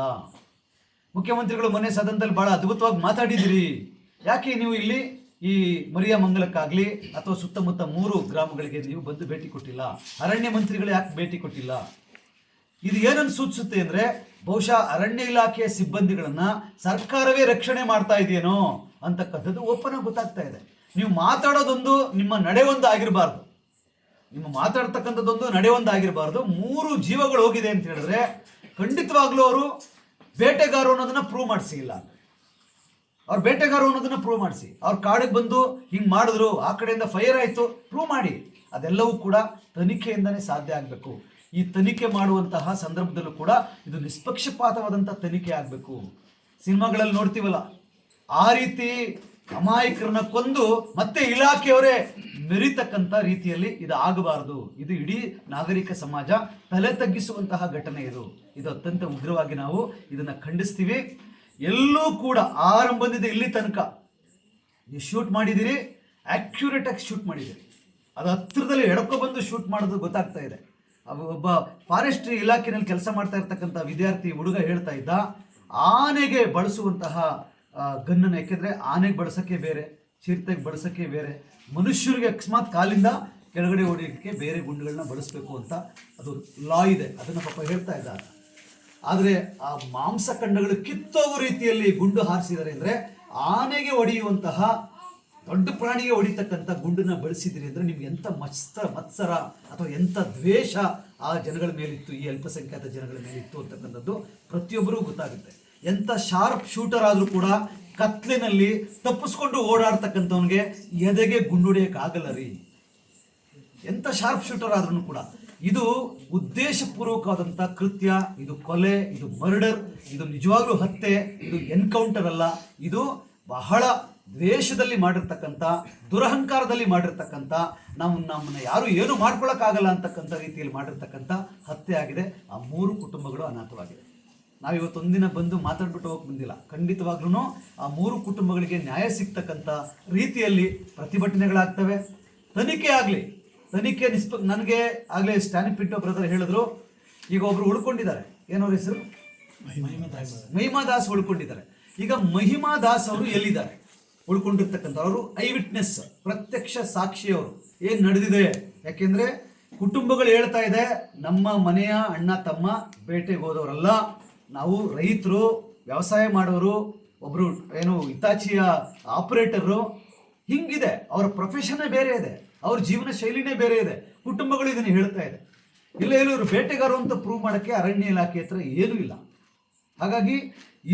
ಮುಖ್ಯಮಂತ್ರಿಗಳು ಮೊನ್ನೆ ಸದನದಲ್ಲಿ ಭಾಳ ಅದ್ಭುತವಾಗಿ ಮಾತಾಡಿದಿರಿ. ಯಾಕೆ ನೀವು ಇಲ್ಲಿ ಈ ಮರಿಯಮಂಗಲಕ್ಕಾಗಲಿ ಅಥವಾ ಸುತ್ತಮುತ್ತ 3 ಗ್ರಾಮಗಳಿಗೆ ನೀವು ಬಂದು ಭೇಟಿ ಕೊಟ್ಟಿಲ್ಲ? ಅರಣ್ಯ ಮಂತ್ರಿಗಳು ಯಾಕೆ ಭೇಟಿ ಕೊಟ್ಟಿಲ್ಲ? ಇದು ಏನನ್ನು ಸೂಚಿಸುತ್ತೆ ಅಂದರೆ ಬಹುಶಃ ಅರಣ್ಯ ಇಲಾಖೆಯ ಸಿಬ್ಬಂದಿಗಳನ್ನು ಸರ್ಕಾರವೇ ರಕ್ಷಣೆ ಮಾಡ್ತಾ ಇದೆಯೇನೋ ಅಂತಕ್ಕಂಥದ್ದು ಓಪನ್ ಆಗಿ ಗೊತ್ತಾಗ್ತಾ ಇದೆ. ನೀವು ಮಾತಾಡೋದೊಂದು, ನಿಮ್ಮ ನಡೆ ಒಂದು ಆಗಿರಬಾರ್ದು. ನಿಮ್ಮ ಮಾತಾಡ್ತಕ್ಕಂಥದ್ದೊಂದು, ನಡೆ ಒಂದು ಆಗಿರಬಾರ್ದು. 3 ಜೀವಗಳು ಹೋಗಿದೆ ಅಂತ ಹೇಳಿದ್ರೆ ಖಂಡಿತವಾಗ್ಲೂ ಅವರು ಬೇಟೆಗಾರರು ಅನ್ನೋದನ್ನ ಪ್ರೂವ್ ಮಾಡಿಸಿಲ್ಲ. ಅವ್ರು ಬೇಟೆಗಾರರು ಅನ್ನೋದನ್ನ ಪ್ರೂವ್ ಮಾಡಿಸಿ, ಅವ್ರು ಕಾಡಿಗೆ ಬಂದು ಹಿಂಗೆ ಮಾಡಿದ್ರು, ಆ ಕಡೆಯಿಂದ ಫೈರ್ ಆಯಿತು, ಪ್ರೂವ್ ಮಾಡಿ. ಅದೆಲ್ಲವೂ ಕೂಡ ತನಿಖೆಯಿಂದನೇ ಸಾಧ್ಯ ಆಗಬೇಕು. ಈ ತನಿಖೆ ಮಾಡುವಂತಹ ಸಂದರ್ಭದಲ್ಲೂ ಕೂಡ ಇದು ನಿಷ್ಪಕ್ಷಪಾತವಾದಂಥ ತನಿಖೆ ಆಗಬೇಕು. ಸಿನಿಮಾಗಳಲ್ಲಿ ನೋಡ್ತೀವಲ್ಲ, ಆ ರೀತಿ ಅಮಾಯಕರನ್ನ ಕೊಂದು ಮತ್ತೆ ಇಲಾಖೆಯವರೇ ಮೆರಿತಕ್ಕಂಥ ರೀತಿಯಲ್ಲಿ ಇದು ಆಗಬಾರ್ದು. ಇದು ಇಡೀ ನಾಗರಿಕ ಸಮಾಜ ತಲೆ ತಗ್ಗಿಸುವಂತಹ ಘಟನೆ. ಇದು ಅತ್ಯಂತ ಉಗ್ರವಾಗಿ ನಾವು ಇದನ್ನು ಖಂಡಿಸ್ತೀವಿ. ಎಲ್ಲೂ ಕೂಡ ಆರಂಭದಿಂದ ಇಲ್ಲಿ ತನಕ ನೀವು ಶೂಟ್ ಮಾಡಿದ್ದೀರಿ, ಆ್ಯಕ್ಯುರೇಟಾಗಿ ಶೂಟ್ ಮಾಡಿದ್ದೀರಿ. ಅದು ಹತ್ತಿರದಲ್ಲಿ ಎಡ್ಕೊಬಂದು ಶೂಟ್ ಮಾಡೋದು ಗೊತ್ತಾಗ್ತಾ ಇದೆ. ಒಬ್ಬ ಫಾರೆಸ್ಟ್ರಿ ಇಲಾಖೆಯಲ್ಲಿ ಕೆಲಸ ಮಾಡ್ತಾ ಇರ್ತಕ್ಕಂಥ ವಿದ್ಯಾರ್ಥಿ ಹುಡುಗ ಹೇಳ್ತಾ ಇದ್ದ, ಆನೆಗೆ ಬಳಸುವಂತಹ ಗನ್ನನ್ನು, ಯಾಕೆಂದರೆ ಆನೆಗೆ ಬಳಸೋಕ್ಕೆ ಬೇರೆ, ಚಿರತೆಗೆ ಬಳಸೋಕ್ಕೆ ಬೇರೆ, ಮನುಷ್ಯರಿಗೆ ಅಕಸ್ಮಾತ್ ಕಾಲಿಂದ ಕೆಳಗಡೆ ಹೊಡೆಯೋಕ್ಕೆ ಬೇರೆ ಗುಂಡುಗಳನ್ನ ಬಳಸಬೇಕು ಅಂತ ಅದು ಲಾ ಇದೆ. ಅದನ್ನು ಪಾಪ ಹೇಳ್ತಾ ಇದ್ದಾರೆ. ಆದರೆ ಆ ಮಾಂಸಖಂಡಗಳು ಕಿತ್ತೋಗೋ ರೀತಿಯಲ್ಲಿ ಗುಂಡು ಹಾರಿಸಿದ್ದಾರೆ ಅಂದರೆ, ಆನೆಗೆ ಹೊಡೆಯುವಂತಹ ದೊಡ್ಡ ಪ್ರಾಣಿಗೆ ಹೊಡಿತಕ್ಕಂಥ ಗುಂಡನ್ನ ಬಳಸಿದಿರಿ ಅಂದರೆ ನಿಮ್ಗೆ ಎಂಥ ಮತ್ಸರ ಅಥವಾ ಎಂಥ ದ್ವೇಷ ಆ ಜನಗಳ ಮೇಲಿತ್ತು, ಈ ಅಲ್ಪಸಂಖ್ಯಾತ ಜನಗಳ ಮೇಲಿತ್ತು ಅಂತಕ್ಕಂಥದ್ದು ಪ್ರತಿಯೊಬ್ಬರಿಗೂ ಗೊತ್ತಾಗುತ್ತೆ. ಎಂಥ ಶಾರ್ಪ್ ಶೂಟರ್ ಆದರೂ ಕೂಡ ಕತ್ಲಿನಲ್ಲಿ ತಪ್ಪಿಸ್ಕೊಂಡು ಓಡಾಡ್ತಕ್ಕಂಥವನಿಗೆ ಎದೆಗೆ ಗುಂಡುಡಿಯೋಕ್ಕಾಗಲ್ಲ ರೀ. ಎಂಥ ಶಾರ್ಪ್ ಶೂಟರ್ ಆದ್ರೂ ಕೂಡ ಇದು ಉದ್ದೇಶಪೂರ್ವಕವಾದಂಥ ಕೃತ್ಯ, ಇದು ಕೊಲೆ, ಇದು ಮರ್ಡರ್, ಇದು ನಿಜವಾಗ್ಲೂ ಹತ್ಯೆ, ಇದು ಎನ್ಕೌಂಟರ್ ಅಲ್ಲ. ಇದು ಬಹಳ ದ್ವೇಷದಲ್ಲಿ ಮಾಡಿರ್ತಕ್ಕಂಥ, ದುರಹಂಕಾರದಲ್ಲಿ ಮಾಡಿರ್ತಕ್ಕಂಥ, ನಮ್ಮನ್ನು ಯಾರು ಏನು ಮಾಡ್ಕೊಳಕ್ಕಾಗಲ್ಲ ಅಂತಕ್ಕಂಥ ರೀತಿಯಲ್ಲಿ ಮಾಡಿರ್ತಕ್ಕಂಥ ಹತ್ಯೆ ಆಗಿದೆ. ಆ 3 ಕುಟುಂಬಗಳು ಅನಾಥವಾಗಿದೆ. ನಾವಿವತ್ತೊಂದಿನ ಬಂದು ಮಾತಾಡ್ಬಿಟ್ಟು ಹೋಗಕ್ಕೆ ಬಂದಿಲ್ಲ. ಖಂಡಿತವಾಗ್ಲೂ ಆ 3 ಕುಟುಂಬಗಳಿಗೆ ನ್ಯಾಯ ಸಿಗ್ತಕ್ಕಂಥ ರೀತಿಯಲ್ಲಿ ಪ್ರತಿಭಟನೆಗಳಾಗ್ತವೆ. ತನಿಖೆ ಆಗಲಿ, ತನಿಖೆ ನನಗೆ ಆಗಲೇ ಸ್ಟ್ಯಾನಿ ಪಿಂಟೋ ಬ್ರದರ್ ಹೇಳಿದ್ರು, ಈಗ ಒಬ್ರು ಉಳ್ಕೊಂಡಿದ್ದಾರೆ, ಏನವ್ರ ಹೆಸರು, ಮಹಿಮಾ ದಾಸ್ ಉಳ್ಕೊಂಡಿದ್ದಾರೆ. ಈಗ ಮಹಿಮಾ ದಾಸ್ ಅವರು ಎಲ್ಲಿದ್ದಾರೆ? ಉಳ್ಕೊಂಡಿರ್ತಕ್ಕಂಥವ್ರು ಐ ವಿಟ್ನೆಸ್, ಪ್ರತ್ಯಕ್ಷ ಸಾಕ್ಷಿಯವರು. ಏನು ನಡೆದಿದೆ? ಯಾಕೆಂದರೆ ಕುಟುಂಬಗಳು ಹೇಳ್ತಾ ಇದೆ, ನಮ್ಮ ಮನೆಯ ಅಣ್ಣ ತಮ್ಮ ಬೇಟೆಗೆ ಹೋದವರಲ್ಲ, ನಾವು ರೈತರು, ವ್ಯವಸಾಯ ಮಾಡೋರು, ಒಬ್ಬರು ಏನು ಇತಾಚಿಯ ಆಪರೇಟರು, ಹಿಂಗಿದೆ. ಅವರ ಪ್ರೊಫೆಷನ್ನೇ ಬೇರೆ ಇದೆ, ಅವ್ರ ಜೀವನ ಶೈಲಿನೇ ಬೇರೆ ಇದೆ. ಕುಟುಂಬಗಳು ಇದನ್ನು ಹೇಳ್ತಾ ಇದೆ. ಇಲ್ಲ ಇವರು ಬೇಟೆಗಾರರು ಅಂತ ಪ್ರೂವ್ ಮಾಡೋಕ್ಕೆ ಅರಣ್ಯ ಇಲಾಖೆ ಹತ್ರ ಏನೂ ಇಲ್ಲ. ಹಾಗಾಗಿ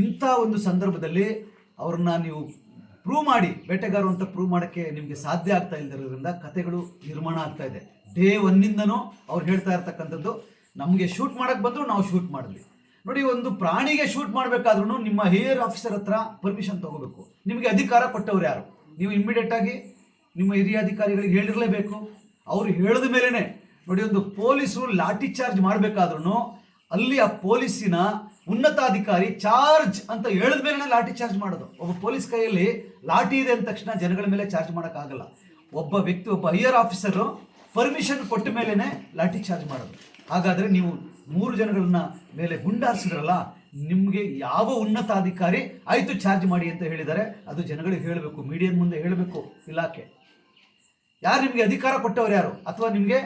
ಇಂಥ ಒಂದು ಸಂದರ್ಭದಲ್ಲಿ ಅವ್ರನ್ನ ನೀವು ಪ್ರೂವ್ ಮಾಡಿ, ಬೇಟೆಗಾರರು ಅಂತ ಪ್ರೂವ್ ಮಾಡೋಕ್ಕೆ ನಿಮಗೆ ಸಾಧ್ಯ ಆಗ್ತಾ ಇಲ್ಲದಿರೋದ್ರಿಂದ ಕತೆಗಳು ನಿರ್ಮಾಣ ಆಗ್ತಾ ಇದೆ. ಡೇ 1ನಿಂದನೂ ಅವ್ರು ಹೇಳ್ತಾ ಇರ್ತಕ್ಕಂಥದ್ದು, ನಮಗೆ ಶೂಟ್ ಮಾಡೋಕ್ಕೆ ಬಂದರೂ ನಾವು ಶೂಟ್ ಮಾಡಿದ್ವಿ. ನೋಡಿ, ಒಂದು ಪ್ರಾಣಿಗೆ ಶೂಟ್ ಮಾಡಬೇಕಾದ್ರೂ ನಿಮ್ಮ ಹೇರ್ ಆಫೀಸರ್ ಹತ್ರ ಪರ್ಮಿಷನ್ ತಗೋಬೇಕು. ನಿಮಗೆ ಅಧಿಕಾರ ಕೊಟ್ಟವ್ರು ಯಾರು? ನೀವು ಇಮ್ಮಿಡಿಯೇಟಾಗಿ ನಿಮ್ಮ ಹಿರಿಯ ಅಧಿಕಾರಿಗಳಿಗೆ ಹೇಳಿರಲೇಬೇಕು. ಅವರು ಹೇಳಿದ ಮೇಲೇ ನೋಡಿ, ಒಂದು ಪೊಲೀಸರು ಲಾಠಿ ಚಾರ್ಜ್ ಮಾಡಬೇಕಾದ್ರೂ ಅಲ್ಲಿ ಆ ಪೊಲೀಸಿನ ಉನ್ನತಾಧಿಕಾರಿ ಚಾರ್ಜ್ ಅಂತ ಹೇಳಿದ ಮೇಲೆ ಲಾಠಿ ಚಾರ್ಜ್ ಮಾಡೋದು. ಒಬ್ಬ ಪೊಲೀಸ್ ಕೈಯಲ್ಲಿ ಲಾಠಿ ಇದೆ ಅಂದ ತಕ್ಷಣ ಜನಗಳ ಮೇಲೆ ಚಾರ್ಜ್ ಮಾಡೋಕ್ಕಾಗಲ್ಲ. ಒಬ್ಬ ವ್ಯಕ್ತಿ, ಒಬ್ಬ ಹೈಯರ್ ಆಫೀಸರು ಪರ್ಮಿಷನ್ ಕೊಟ್ಟ ಮೇಲೇ ಲಾಠಿ ಚಾರ್ಜ್ ಮಾಡೋದು. ಹಾಗಾದರೆ ನೀವು 3 ಜನಗಳನ್ನ ಮೇಲೆ ಗುಂಡಾರಿಸಿದ್ರಲ್ಲ, ನಿಮಗೆ ಯಾವ ಉನ್ನತಾಧಿಕಾರಿ ಆಯಿತು ಚಾರ್ಜ್ ಮಾಡಿ ಅಂತ ಹೇಳಿದ್ದಾರೆ? ಅದು ಜನಗಳಿಗೆ ಹೇಳಬೇಕು, ಮೀಡಿಯಾ ಮುಂದೆ ಹೇಳಬೇಕು ಇಲಾಖೆ. ಯಾರು ನಿಮಗೆ ಅಧಿಕಾರ ಕೊಟ್ಟವ್ರು ಯಾರು? ಅಥವಾ ನಿಮಗೆ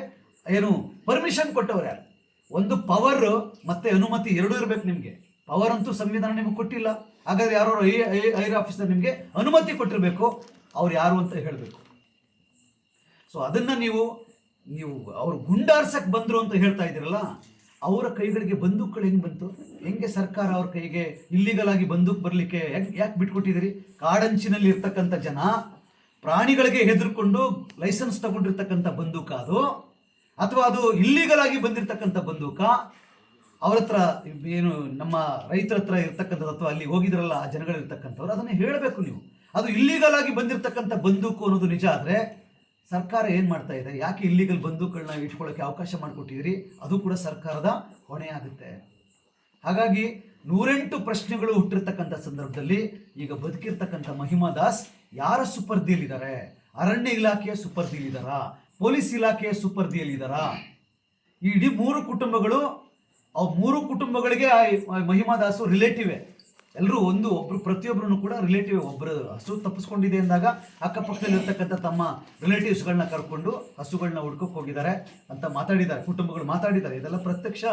ಏನು ಪರ್ಮಿಷನ್ ಕೊಟ್ಟವ್ರು ಯಾರು? ಒಂದು ಪವರ್ ಮತ್ತು ಅನುಮತಿ ಎರಡೂ ಇರಬೇಕು ನಿಮಗೆ. ಪವರ್ ಅಂತೂ ಸಂವಿಧಾನ ನಿಮಗೆ ಕೊಟ್ಟಿಲ್ಲ. ಹಾಗಾದ್ರೆ ಯಾರೋ ಹೈಯರ್ ಆಫೀಸರ್ ನಿಮಗೆ ಅನುಮತಿ ಕೊಟ್ಟಿರಬೇಕು, ಅವ್ರು ಯಾರು ಅಂತ ಹೇಳಬೇಕು. ಸೊ ಅದನ್ನು ನೀವು ಅವರು ಗುಂಡಾರ್ಸಕ್ಕೆ ಬಂದರು ಅಂತ ಹೇಳ್ತಾ ಇದ್ದೀರಲ್ಲ, ಅವರ ಕೈಗಳಿಗೆ ಬಂದೂಕುಗಳು ಹೆಂಗೆ ಬಂತು? ಹೆಂಗೆ ಸರ್ಕಾರ ಅವ್ರ ಕೈಗೆ ಇಲ್ಲಿಗಲ್ ಆಗಿ ಬಂದೂಕು ಬರಲಿಕ್ಕೆ ಯಾಕೆ ಬಿಟ್ಕೊಟ್ಟಿದ್ದೀರಿ? ಕಾಡಂಚಿನಲ್ಲಿ ಇರ್ತಕ್ಕಂಥ ಜನ ಪ್ರಾಣಿಗಳಿಗೆ ಹೆದರ್ಕೊಂಡು ಲೈಸೆನ್ಸ್ ತಗೊಂಡಿರ್ತಕ್ಕಂಥ ಬಂದೂಕ ಅದು, ಅಥವಾ ಅದು ಇಲ್ಲಿಗಲ್ ಆಗಿ ಬಂದಿರತಕ್ಕಂಥ ಬಂದೂಕ? ಅವ್ರ ಹತ್ರ ಏನು ನಮ್ಮ ರೈತರ ಹತ್ರ ಇರ್ತಕ್ಕಂಥದ್ದು, ಅಥವಾ ಅಲ್ಲಿ ಹೋಗಿದ್ರಲ್ಲ ಆ ಜನಗಳಿರ್ತಕ್ಕಂಥವ್ರು, ಅದನ್ನು ಹೇಳಬೇಕು ನೀವು. ಅದು ಇಲ್ಲಿಗಲ್ ಆಗಿ ಬಂದಿರತಕ್ಕಂಥ ಬಂದೂಕು ಅನ್ನೋದು ನಿಜ ಆದರೆ ಸರ್ಕಾರ ಏನು ಮಾಡ್ತಾ ಇದೆ? ಯಾಕೆ ಇಲ್ಲಿಗಲ್ ಬಂದೂಕುಗಳನ್ನ ಇಟ್ಕೊಳ್ಳೋಕ್ಕೆ ಅವಕಾಶ ಮಾಡಿಕೊಟ್ಟಿದ್ದೀರಿ? ಅದು ಕೂಡ ಸರ್ಕಾರದ ಹೊಣೆ ಆಗುತ್ತೆ. ಹಾಗಾಗಿ 108 ಪ್ರಶ್ನೆಗಳು ಹುಟ್ಟಿರ್ತಕ್ಕಂಥ ಸಂದರ್ಭದಲ್ಲಿ ಈಗ ಬದುಕಿರ್ತಕ್ಕಂಥ ಮಹಿಮಾ ದಾಸ್ ಯಾರ ಸುಪರ್ದಿಯಲ್ಲಿದ್ದಾರೆ? ಅರಣ್ಯ ಇಲಾಖೆಯ ಸುಪರ್ದಿಯಲ್ಲಿದ್ದಾರಾ? ಪೊಲೀಸ್ ಇಲಾಖೆಯ ಸುಪರ್ದಿಯಲ್ಲಿದ್ದಾರಾ? ಈ ಇಡೀ 3 ಕುಟುಂಬಗಳು, ಅವು 3 ಕುಟುಂಬಗಳಿಗೆ ಮಹಿಮಾ ದಾಸು ರಿಲೇಟಿವೇ. ಎಲ್ಲರೂ ಒಬ್ಬರು ಪ್ರತಿಯೊಬ್ಬರೂ ಕೂಡ ರಿಲೇಟಿವ್. ಒಬ್ಬರು ಹಸು ತಪ್ಪಿಸ್ಕೊಂಡಿದೆ ಅಂದಾಗ ಅಕ್ಕಪಕ್ಕದಲ್ಲಿ ಇರ್ತಕ್ಕಂಥ ತಮ್ಮ ರಿಲೇಟಿವ್ಸ್ಗಳನ್ನ ಕರ್ಕೊಂಡು ಹಸುಗಳನ್ನ ಹುಡ್ಕೋಕೆ ಹೋಗಿದ್ದಾರೆ ಅಂತ ಮಾತಾಡಿದ್ದಾರೆ, ಕುಟುಂಬಗಳು ಮಾತಾಡಿದ್ದಾರೆ. ಇದೆಲ್ಲ ಪ್ರತ್ಯಕ್ಷ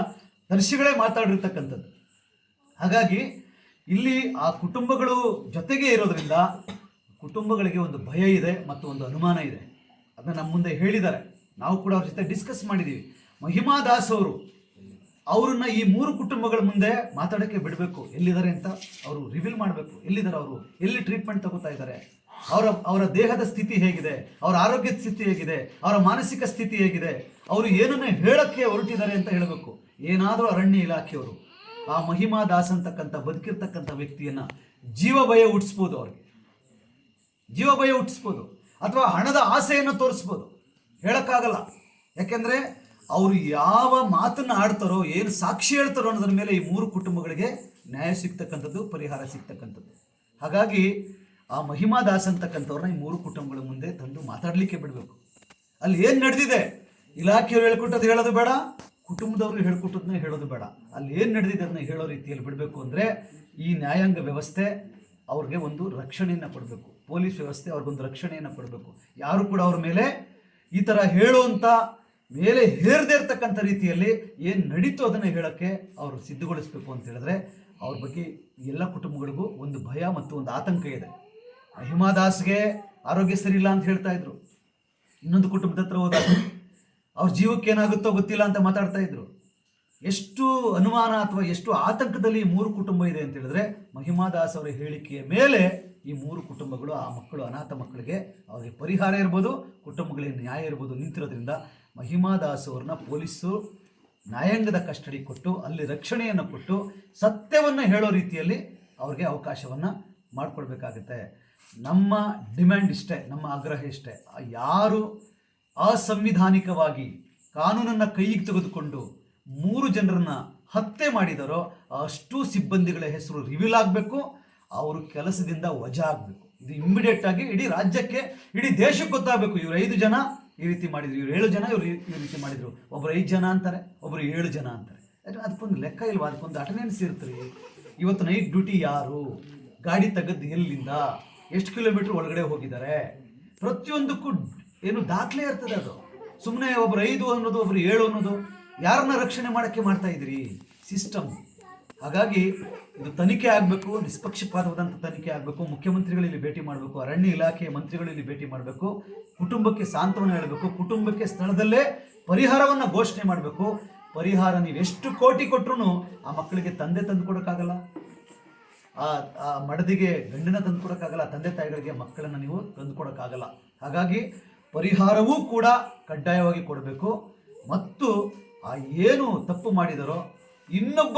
ದರ್ಶಿಗಳೇ ಮಾತಾಡಿರ್ತಕ್ಕಂಥದ್ದು. ಹಾಗಾಗಿ ಇಲ್ಲಿ ಆ ಕುಟುಂಬಗಳು ಜೊತೆಗೆ ಇರೋದ್ರಿಂದ ಕುಟುಂಬಗಳಿಗೆ ಒಂದು ಭಯ ಇದೆ ಮತ್ತು ಒಂದು ಅನುಮಾನ ಇದೆ. ಅದನ್ನ ನಮ್ಮ ಮುಂದೆ ಹೇಳಿದ್ದಾರೆ, ನಾವು ಕೂಡ ಅವ್ರ ಜೊತೆ ಡಿಸ್ಕಸ್ ಮಾಡಿದ್ದೀವಿ. ಮಹಿಮಾ ದಾಸ್ ಅವ್ರನ್ನ ಈ 3 ಕುಟುಂಬಗಳ ಮುಂದೆ ಮಾತಾಡೋಕ್ಕೆ ಬಿಡಬೇಕು. ಎಲ್ಲಿದ್ದಾರೆ ಅಂತ ಅವರು ರಿವೀಲ್ ಮಾಡಬೇಕು. ಎಲ್ಲಿದ್ದಾರೆ ಅವರು? ಎಲ್ಲಿ ಟ್ರೀಟ್ಮೆಂಟ್ ತಗೋತಾ ಇದ್ದಾರೆ? ಅವರ ದೇಹದ ಸ್ಥಿತಿ ಹೇಗಿದೆ? ಅವರ ಆರೋಗ್ಯದ ಸ್ಥಿತಿ ಹೇಗಿದೆ? ಅವರ ಮಾನಸಿಕ ಸ್ಥಿತಿ ಹೇಗಿದೆ? ಅವರು ಏನನ್ನ ಹೇಳೋಕ್ಕೆ ಹೊರಟಿದ್ದಾರೆ ಅಂತ ಹೇಳಬೇಕು. ಏನಾದರೂ ಅರಣ್ಯ ಇಲಾಖೆಯವರು ಆ ಮಹಿಮಾ ದಾಸ್ ಅಂತಕ್ಕಂಥ ಬದುಕಿರ್ತಕ್ಕಂಥ ವ್ಯಕ್ತಿಯನ್ನು ಜೀವ ಭಯ ಹುಟ್ಟಿಸ್ಬೋದು, ಅವ್ರಿಗೆ ಜೀವ ಭಯ ಹುಟ್ಟಿಸ್ಬೋದು, ಅಥವಾ ಹಣದ ಆಸೆಯನ್ನು ತೋರಿಸ್ಬೋದು. ಹೇಳೋಕ್ಕಾಗಲ್ಲ. ಯಾಕೆಂದರೆ ಅವರು ಯಾವ ಮಾತನ್ನು ಆಡ್ತಾರೋ, ಏನು ಸಾಕ್ಷಿ ಹೇಳ್ತಾರೋ ಅನ್ನೋದ್ರ ಮೇಲೆ ಈ 3 ಕುಟುಂಬಗಳಿಗೆ ನ್ಯಾಯ ಸಿಗ್ತಕ್ಕಂಥದ್ದು, ಪರಿಹಾರ ಸಿಗ್ತಕ್ಕಂಥದ್ದು. ಹಾಗಾಗಿ ಆ ಮಹಿಮಾ ದಾಸ್ ಅಂತಕ್ಕಂಥವ್ರನ್ನ ಈ 3 ಕುಟುಂಬಗಳ ಮುಂದೆ ತಂದು ಮಾತಾಡಲಿಕ್ಕೆ ಬಿಡಬೇಕು. ಅಲ್ಲಿ ಏನು ನಡೆದಿದೆ ಇಲಾಖೆಯವರು ಹೇಳ್ಕೊಟ್ಟದ್ದು ಹೇಳೋದು ಬೇಡ, ಕುಟುಂಬದವರು ಹೇಳ್ಕೊಟ್ಟದನ್ನ ಹೇಳೋದು ಬೇಡ. ಅಲ್ಲಿ ಏನು ನಡೆದಿದೆ ಅದನ್ನ ಹೇಳೋ ರೀತಿಯಲ್ಲಿ ಬಿಡಬೇಕು. ಅಂದರೆ ಈ ನ್ಯಾಯಾಂಗ ವ್ಯವಸ್ಥೆ ಅವ್ರಿಗೆ ಒಂದು ರಕ್ಷಣೆಯನ್ನು ಕೊಡಬೇಕು. ಪೊಲೀಸ್ ವ್ಯವಸ್ಥೆ ಅವ್ರಿಗೊಂದು ರಕ್ಷಣೆಯನ್ನು ಕೊಡಬೇಕು. ಯಾರು ಕೂಡ ಅವ್ರ ಮೇಲೆ ಈ ಥರ ಹೇಳುವಂಥ ಮೇಲೆ ಹೇರದೇ ಇರ್ತಕ್ಕಂಥ ರೀತಿಯಲ್ಲಿ ಏನು ನಡೀತೋ ಅದನ್ನು ಹೇಳೋಕ್ಕೆ ಅವರು ಸಿದ್ಧಗೊಳಿಸಬೇಕು ಅಂತ ಹೇಳಿದ್ರೆ ಅವ್ರ ಬಗ್ಗೆ ಎಲ್ಲ ಕುಟುಂಬಗಳಿಗೂ ಒಂದು ಭಯ ಮತ್ತು ಒಂದು ಆತಂಕ ಇದೆ. ಮಹಿಮಾ ದಾಸ್ಗೆ ಆರೋಗ್ಯ ಸರಿ ಇಲ್ಲ ಅಂತ ಹೇಳ್ತಾ ಇದ್ರು. ಇನ್ನೊಂದು ಕುಟುಂಬದ ಹತ್ರ ಹೋದಾಗ ಅವ್ರ ಜೀವಕ್ಕೆ ಏನಾಗುತ್ತೋ ಗೊತ್ತಿಲ್ಲ ಅಂತ ಮಾತಾಡ್ತಾ ಇದ್ರು. ಎಷ್ಟು ಅನುಮಾನ ಅಥವಾ ಎಷ್ಟು ಆತಂಕದಲ್ಲಿ ಈ 3 ಕುಟುಂಬ ಇದೆ ಅಂತ ಹೇಳಿದ್ರೆ ಮಹಿಮಾ ದಾಸ್ ಅವರ ಹೇಳಿಕೆಯ ಮೇಲೆ ಈ 3 ಕುಟುಂಬಗಳು, ಆ ಮಕ್ಕಳು, ಅನಾಥ ಮಕ್ಕಳಿಗೆ ಅವರಿಗೆ ಪರಿಹಾರ ಇರ್ಬೋದು, ಕುಟುಂಬಗಳಿಗೆ ನ್ಯಾಯ ಇರ್ಬೋದು ನಿಂತಿರೋದ್ರಿಂದ ಮಹಿಮಾ ದಾಸ್ ಅವ್ರನ್ನ ಪೊಲೀಸರು ನ್ಯಾಯಾಂಗದ ಕಸ್ಟಡಿ ಕೊಟ್ಟು ಅಲ್ಲಿ ರಕ್ಷಣೆಯನ್ನು ಕೊಟ್ಟು ಸತ್ಯವನ್ನು ಹೇಳೋ ರೀತಿಯಲ್ಲಿ ಅವ್ರಿಗೆ ಅವಕಾಶವನ್ನು ಮಾಡಿಕೊಡ್ಬೇಕಾಗುತ್ತೆ. ನಮ್ಮ ಡಿಮ್ಯಾಂಡ್ ಇಷ್ಟೇ, ನಮ್ಮ ಆಗ್ರಹ ಇಷ್ಟೇ. ಯಾರು ಅಸಂವಿಧಾನಿಕವಾಗಿ ಕಾನೂನನ್ನು ಕೈಗೆ ತೆಗೆದುಕೊಂಡು 3 ಜನರನ್ನ ಹತ್ಯೆ ಮಾಡಿದಾರೋ ಅಷ್ಟು ಸಿಬ್ಬಂದಿಗಳ ಹೆಸರು ರಿವೀಲ್ ಆಗಬೇಕು, ಅವರು ಕೆಲಸದಿಂದ ವಜಾ ಆಗಬೇಕು. ಇದು ಇಮ್ಮಿಡಿಯೇಟ್ ಆಗಿ ಇಡೀ ರಾಜ್ಯಕ್ಕೆ, ಇಡೀ ದೇಶಕ್ಕೆ ಗೊತ್ತಾಗಬೇಕು. ಇವ್ರು 5 ಜನ ಈ ರೀತಿ ಮಾಡಿದ್ರು, ಇವ್ರು 7 ಜನ ಇವ್ರು ಈ ರೀತಿ ಮಾಡಿದ್ರು. ಒಬ್ಬರು 5 ಜನ ಅಂತಾರೆ, ಒಬ್ಬರು 7 ಜನ ಅಂತಾರೆ. ಅದಕ್ಕೊಂದು ಲೆಕ್ಕ ಇಲ್ವಾ? ಅದಕ್ಕೊಂದು ಅಟೆಂಡೆನ್ಸ್ ಇರ್ತೀರಿ. ಇವತ್ತು ನೈಟ್ ಡ್ಯೂಟಿ ಯಾರು, ಗಾಡಿ ತೆಗೆದು ಎಲ್ಲಿಂದ, ಎಷ್ಟು ಕಿಲೋಮೀಟ್ರ್ ಒಳಗಡೆ ಹೋಗಿದ್ದಾರೆ, ಪ್ರತಿಯೊಂದಕ್ಕೂ ಏನು ದಾಖಲೆ ಇರ್ತದೆ. ಅದು ಸುಮ್ಮನೆ ಒಬ್ರು 5 ಅನ್ನೋದು, ಒಬ್ರು 7 ಅನ್ನೋದು, ಯಾರನ್ನ ರಕ್ಷಣೆ ಮಾಡೋಕ್ಕೆ ಮಾಡ್ತಾ ಇದ್ದೀರಿ ಸಿಸ್ಟಮ್. ಹಾಗಾಗಿ ಇದು ತನಿಖೆ ಆಗಬೇಕು, ನಿಷ್ಪಕ್ಷಪಾತವಾದಂಥ ತನಿಖೆ ಆಗಬೇಕು. ಮುಖ್ಯಮಂತ್ರಿಗಳಲ್ಲಿ ಭೇಟಿ ಮಾಡಬೇಕು, ಅರಣ್ಯ ಇಲಾಖೆಯ ಮಂತ್ರಿಗಳಲ್ಲಿ ಭೇಟಿ ಮಾಡಬೇಕು, ಕುಟುಂಬಕ್ಕೆ ಸಾಂತ್ವನ ಹೇಳಬೇಕು, ಕುಟುಂಬಕ್ಕೆ ಸ್ಥಳದಲ್ಲೇ ಪರಿಹಾರವನ್ನು ಘೋಷಣೆ ಮಾಡಬೇಕು. ಪರಿಹಾರ ನೀವು ಎಷ್ಟು ಕೋಟಿ ಕೊಟ್ಟರು ಆ ಮಕ್ಕಳಿಗೆ ತಂದೆ ತಂದು ಕೊಡೋಕ್ಕಾಗಲ್ಲ, ಆ ಮಡದಿಗೆ ಗಂಡನ ತಂದು ಕೊಡೋಕ್ಕಾಗಲ್ಲ, ತಂದೆ ತಾಯಿಗಳಿಗೆ ಮಕ್ಕಳನ್ನು ನೀವು ತಂದು ಕೊಡೋಕ್ಕಾಗಲ್ಲ. ಹಾಗಾಗಿ ಪರಿಹಾರವೂ ಕೂಡ ಕಡ್ಡಾಯವಾಗಿ ಕೊಡಬೇಕು. ಮತ್ತು ಆ ಏನು ತಪ್ಪು ಮಾಡಿದರೋ ಇನ್ನೊಬ್ಬ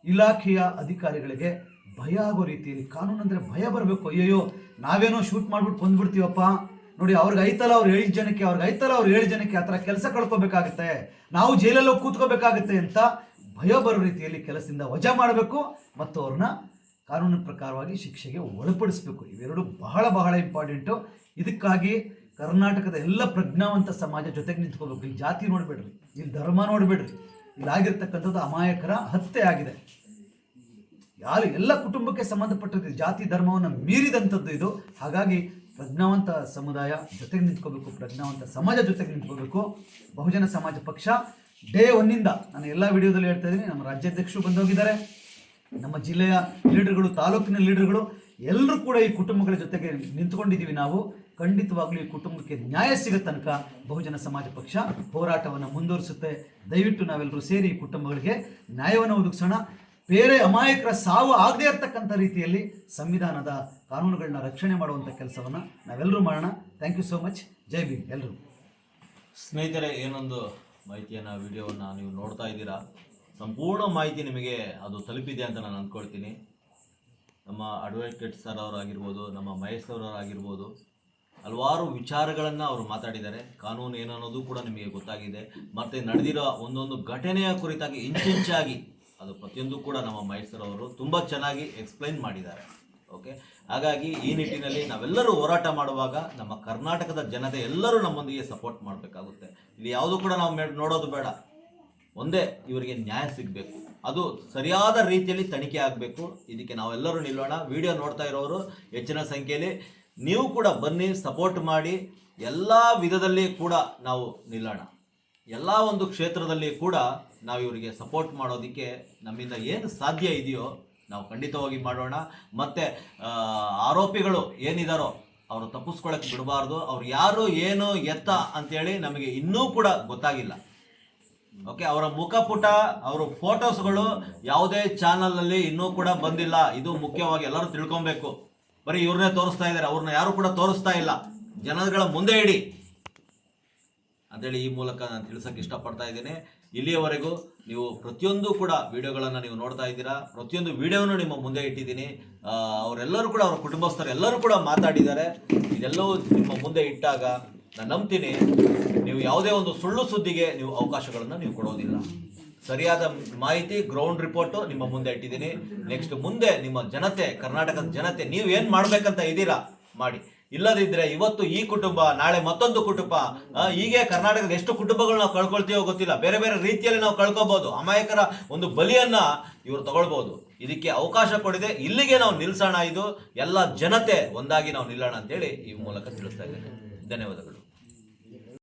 ಇಲಾಖೆಯ ಅಧಿಕಾರಿಗಳಿಗೆ ಭಯ ಆಗೋ ರೀತಿಯಲ್ಲಿ ಕಾನೂನು ಅಂದರೆ ಭಯ ಬರಬೇಕು. ಅಯ್ಯಯ್ಯೋ ನಾವೇನೋ ಶೂಟ್ ಮಾಡಿಬಿಟ್ಟು ಬಂದ್ಬಿಡ್ತೀವಪ್ಪ, ನೋಡಿ ಅವ್ರಿಗೆ ಐತಲ್ಲ ಅವ್ರು 7 ಜನಕ್ಕೆ, ಅವ್ರಿಗೆ ಐತಲ್ಲ ಅವ್ರು 7 ಜನಕ್ಕೆ, ಆ ಥರ ಕೆಲಸ ಕಳ್ಕೊಬೇಕಾಗುತ್ತೆ, ನಾವು ಜೈಲಲ್ಲಿ ಕೂತ್ಕೋಬೇಕಾಗುತ್ತೆ ಅಂತ ಭಯ ಬರೋ ರೀತಿಯಲ್ಲಿ ಕೆಲಸದಿಂದ ವಜಾ ಮಾಡಬೇಕು ಮತ್ತು ಅವ್ರನ್ನ ಕಾನೂನಿನ ಪ್ರಕಾರವಾಗಿ ಶಿಕ್ಷೆಗೆ ಒಳಪಡಿಸಬೇಕು. ಇವೆರಡು ಬಹಳ ಬಹಳ ಇಂಪಾರ್ಟೆಂಟು. ಇದಕ್ಕಾಗಿ ಕರ್ನಾಟಕದ ಎಲ್ಲ ಪ್ರಜ್ಞಾವಂತ ಸಮಾಜ ಜೊತೆಗೆ ನಿಂತ್ಕೋಬೇಕು. ಇಲ್ಲಿ ಜಾತಿ ನೋಡಬೇಡ್ರಿ, ಇಲ್ಲಿ ಧರ್ಮ ನೋಡಬೇಡ್ರಿ. ಇಲ್ಲಾಗಿರ್ತಕ್ಕಂಥದ್ದು ಅಮಾಯಕರ ಹತ್ಯೆ ಆಗಿದೆ. ಎಲ್ಲ ಕುಟುಂಬಕ್ಕೆ ಸಂಬಂಧಪಟ್ಟದ್ದು, ಜಾತಿ ಧರ್ಮವನ್ನು ಮೀರಿದಂಥದ್ದು ಇದು. ಹಾಗಾಗಿ ಪ್ರಜ್ಞಾವಂತ ಸಮುದಾಯ ಜೊತೆಗೆ ನಿಂತ್ಕೋಬೇಕು, ಪ್ರಜ್ಞಾವಂತ ಸಮಾಜ ಜೊತೆಗೆ ನಿಂತ್ಕೋಬೇಕು. ಬಹುಜನ ಸಮಾಜ ಪಕ್ಷ ಡೇ 1 ನಾನು ಎಲ್ಲ ವಿಡಿಯೋದಲ್ಲಿ ಹೇಳ್ತಾ ಇದ್ದೀನಿ. ನಮ್ಮ ರಾಜ್ಯಾಧ್ಯಕ್ಷರು ಬಂದೋಗಿದ್ದಾರೆ, ನಮ್ಮ ಜಿಲ್ಲೆಯ ಲೀಡರ್ಗಳು, ತಾಲೂಕಿನ ಲೀಡರ್ಗಳು ಎಲ್ಲರೂ ಕೂಡ ಈ ಕುಟುಂಬಗಳ ಜೊತೆಗೆ ನಿಂತ್ಕೊಂಡಿದ್ದೀವಿ. ನಾವು ಖಂಡಿತವಾಗ್ಲೂ ಈ ಕುಟುಂಬಕ್ಕೆ ನ್ಯಾಯ ಸಿಗೋ ತನಕ ಬಹುಜನ ಸಮಾಜ ಪಕ್ಷ ಹೋರಾಟವನ್ನು ಮುಂದುವರಿಸುತ್ತೆ. ದಯವಿಟ್ಟು ನಾವೆಲ್ಲರೂ ಸೇರಿ ಈ ಕುಟುಂಬಗಳಿಗೆ ನ್ಯಾಯವನ್ನು ಒದಗಿಸೋಣ. ಬೇರೆ ಅಮಾಯಕರ ಸಾವು ಆಗದೇ ಇರತಕ್ಕಂಥ ರೀತಿಯಲ್ಲಿ ಸಂವಿಧಾನದ ಕಾನೂನುಗಳನ್ನ ರಕ್ಷಣೆ ಮಾಡುವಂಥ ಕೆಲಸವನ್ನು ನಾವೆಲ್ಲರೂ ಮಾಡೋಣ. Thank you so much. Jai Bhim ಎಲ್ಲರೂ. ಸ್ನೇಹಿತರೆ, ಏನೊಂದು ಮಾಹಿತಿಯನ್ನು, ವಿಡಿಯೋವನ್ನು ನೀವು ನೋಡ್ತಾ ಇದ್ದೀರಾ. ಸಂಪೂರ್ಣ ಮಾಹಿತಿ ನಿಮಗೆ ಅದು ತಲುಪಿದೆ ಅಂತ ನಾನು ಅಂದ್ಕೊಳ್ತೀನಿ. ನಮ್ಮ ಅಡ್ವೊಕೇಟ್ ಸರ್ ಅವರಾಗಿರ್ಬೋದು, ನಮ್ಮ ಮಹೇಶ್ ಅವರಾಗಿರ್ಬೋದು, ಹಲವಾರು ವಿಚಾರಗಳನ್ನು ಅವರು ಮಾತಾಡಿದ್ದಾರೆ. ಕಾನೂನು ಏನು ಅನ್ನೋದು ಕೂಡ ನಿಮಗೆ ಗೊತ್ತಾಗಿದೆ. ಮತ್ತು ನಡೆದಿರೋ ಒಂದೊಂದು ಘಟನೆಯ ಕುರಿತಾಗಿ ಇಂಚಿಂಚಾಗಿ ಅದು ಪ್ರತಿಯೊಂದು ಕೂಡ ನಮ್ಮ ಮಹೇಶ್ ಸರ್ ಅವರು ತುಂಬ ಚೆನ್ನಾಗಿ ಎಕ್ಸ್ಪ್ಲೈನ್ ಮಾಡಿದ್ದಾರೆ. ಓಕೆ, ಹಾಗಾಗಿ ಈ ನಿಟ್ಟಿನಲ್ಲಿ ನಾವೆಲ್ಲರೂ ಹೋರಾಟ ಮಾಡುವಾಗ ನಮ್ಮ ಕರ್ನಾಟಕದ ಜನತೆ ಎಲ್ಲರೂ ನಮ್ಮೊಂದಿಗೆ ಸಪೋರ್ಟ್ ಮಾಡಬೇಕಾಗುತ್ತೆ. ಇಲ್ಲಿ ಯಾವುದೂ ಕೂಡ ನಾವು ನೋಡೋದು ಬೇಡ, ಒಂದೇ ಇವರಿಗೆ ನ್ಯಾಯ ಸಿಗಬೇಕು, ಅದು ಸರಿಯಾದ ರೀತಿಯಲ್ಲಿ ತನಿಖೆ ಆಗಬೇಕು. ಇದಕ್ಕೆ ನಾವೆಲ್ಲರೂ ನಿಲ್ಲೋಣ. ವಿಡಿಯೋ ನೋಡ್ತಾ ಇರೋರು ಹೆಚ್ಚಿನ ಸಂಖ್ಯೆಯಲ್ಲಿ ನೀವು ಕೂಡ ಬನ್ನಿ, ಸಪೋರ್ಟ್ ಮಾಡಿ. ಎಲ್ಲ ವಿಧದಲ್ಲಿ ಕೂಡ ನಾವು ನಿಲ್ಲೋಣ. ಎಲ್ಲ ಒಂದು ಕ್ಷೇತ್ರದಲ್ಲಿ ಕೂಡ ನಾವು ಇವರಿಗೆ ಸಪೋರ್ಟ್ ಮಾಡೋದಕ್ಕೆ ನಮ್ಮಿಂದ ಏನು ಸಾಧ್ಯ ಇದೆಯೋ ನಾವು ಖಂಡಿತವಾಗಿ ಮಾಡೋಣ. ಮತ್ತು ಆರೋಪಿಗಳು ಏನಿದಾರೋ ಅವರು ತಪ್ಪಿಸ್ಕೊಳ್ಳೋಕ್ಕೆ ಬಿಡಬಾರ್ದು. ಅವ್ರು ಯಾರು, ಏನು, ಎತ್ತ ಅಂತೇಳಿ ನಮಗೆ ಇನ್ನೂ ಕೂಡ ಗೊತ್ತಾಗಿಲ್ಲ. ಓಕೆ, ಅವರ ಮುಖಪುಟ, ಅವರ ಫೋಟೋಸ್ಗಳು ಯಾವುದೇ ಚಾನಲಲ್ಲಿ ಇನ್ನೂ ಕೂಡ ಬಂದಿಲ್ಲ. ಇದು ಮುಖ್ಯವಾಗಿ ಎಲ್ಲರೂ ತಿಳ್ಕೊಬೇಕು. ಬರೀ ಇವ್ರನ್ನೇ ತೋರಿಸ್ತಾ ಇದ್ದಾರೆ, ಅವ್ರನ್ನ ಯಾರು ಕೂಡ ತೋರಿಸ್ತಾ ಇಲ್ಲ. ಜನಗಳ ಮುಂದೆ ಇಡಿ ಅಂತೇಳಿ ಈ ಮೂಲಕ ನಾನು ತಿಳಿಸೋಕ್ಕೆ ಇಷ್ಟಪಡ್ತಾ ಇದ್ದೇನೆ. ಇಲ್ಲಿಯವರೆಗೂ ನೀವು ಪ್ರತಿಯೊಂದು ಕೂಡ ವಿಡಿಯೋಗಳನ್ನು ನೀವು ನೋಡ್ತಾ ಇದ್ದೀರಾ. ಪ್ರತಿಯೊಂದು ವಿಡಿಯೋನು ನಿಮ್ಮ ಮುಂದೆ ಇಟ್ಟಿದ್ದೀನಿ. ಅವರೆಲ್ಲರೂ ಕೂಡ, ಅವರ ಕುಟುಂಬಸ್ಥರು ಎಲ್ಲರೂ ಕೂಡ ಮಾತಾಡಿದ್ದಾರೆ. ಇದೆಲ್ಲವೂ ನಿಮ್ಮ ಮುಂದೆ ಇಟ್ಟಾಗ ನಾನು ನಂಬ್ತೀನಿ ನೀವು ಯಾವುದೇ ಒಂದು ಸುಳ್ಳು ಸುದ್ದಿಗೆ ನೀವು ಅವಕಾಶಗಳನ್ನು ನೀವು ಕೊಡೋದಿಲ್ಲ. ಸರಿಯಾದ ಮಾಹಿತಿ, ಗ್ರೌಂಡ್ ರಿಪೋರ್ಟು ನಿಮ್ಮ ಮುಂದೆ ಇಟ್ಟಿದ್ದೀನಿ. ನೆಕ್ಸ್ಟ್ ಮುಂದೆ ನಿಮ್ಮ ಜನತೆ, ಕರ್ನಾಟಕದ ಜನತೆ ನೀವು ಏನು ಮಾಡಬೇಕಂತ ಇದ್ದೀರಾ ಮಾಡಿ. ಇಲ್ಲದಿದ್ರೆ ಇವತ್ತು ಈ ಕುಟುಂಬ, ನಾಳೆ ಮತ್ತೊಂದು ಕುಟುಂಬ, ಹೀಗೆ ಕರ್ನಾಟಕದ ಎಷ್ಟು ಕುಟುಂಬಗಳು ನಾವು ಕಳ್ಕೊಳ್ತೀವೋ ಗೊತ್ತಿಲ್ಲ. ಬೇರೆ ಬೇರೆ ರೀತಿಯಲ್ಲಿ ನಾವು ಕಳ್ಕೊಬಹುದು. ಅಮಾಯಕರ ಒಂದು ಬಲಿಯನ್ನ ಇವರು ತಗೊಳ್ಬಹುದು. ಇದಕ್ಕೆ ಅವಕಾಶ ಕೊಡಿದೆ. ಇಲ್ಲಿಗೆ ನಾವು ನಿಲ್ಸೋಣ. ಇದು ಎಲ್ಲ ಜನತೆ ಒಂದಾಗಿ ನಾವು ನಿಲ್ಲೋಣ ಅಂತೇಳಿ ಈ ಮೂಲಕ ತಿಳಿಸ್ತಾ ಇದ್ದೇನೆ. ಧನ್ಯವಾದಗಳು.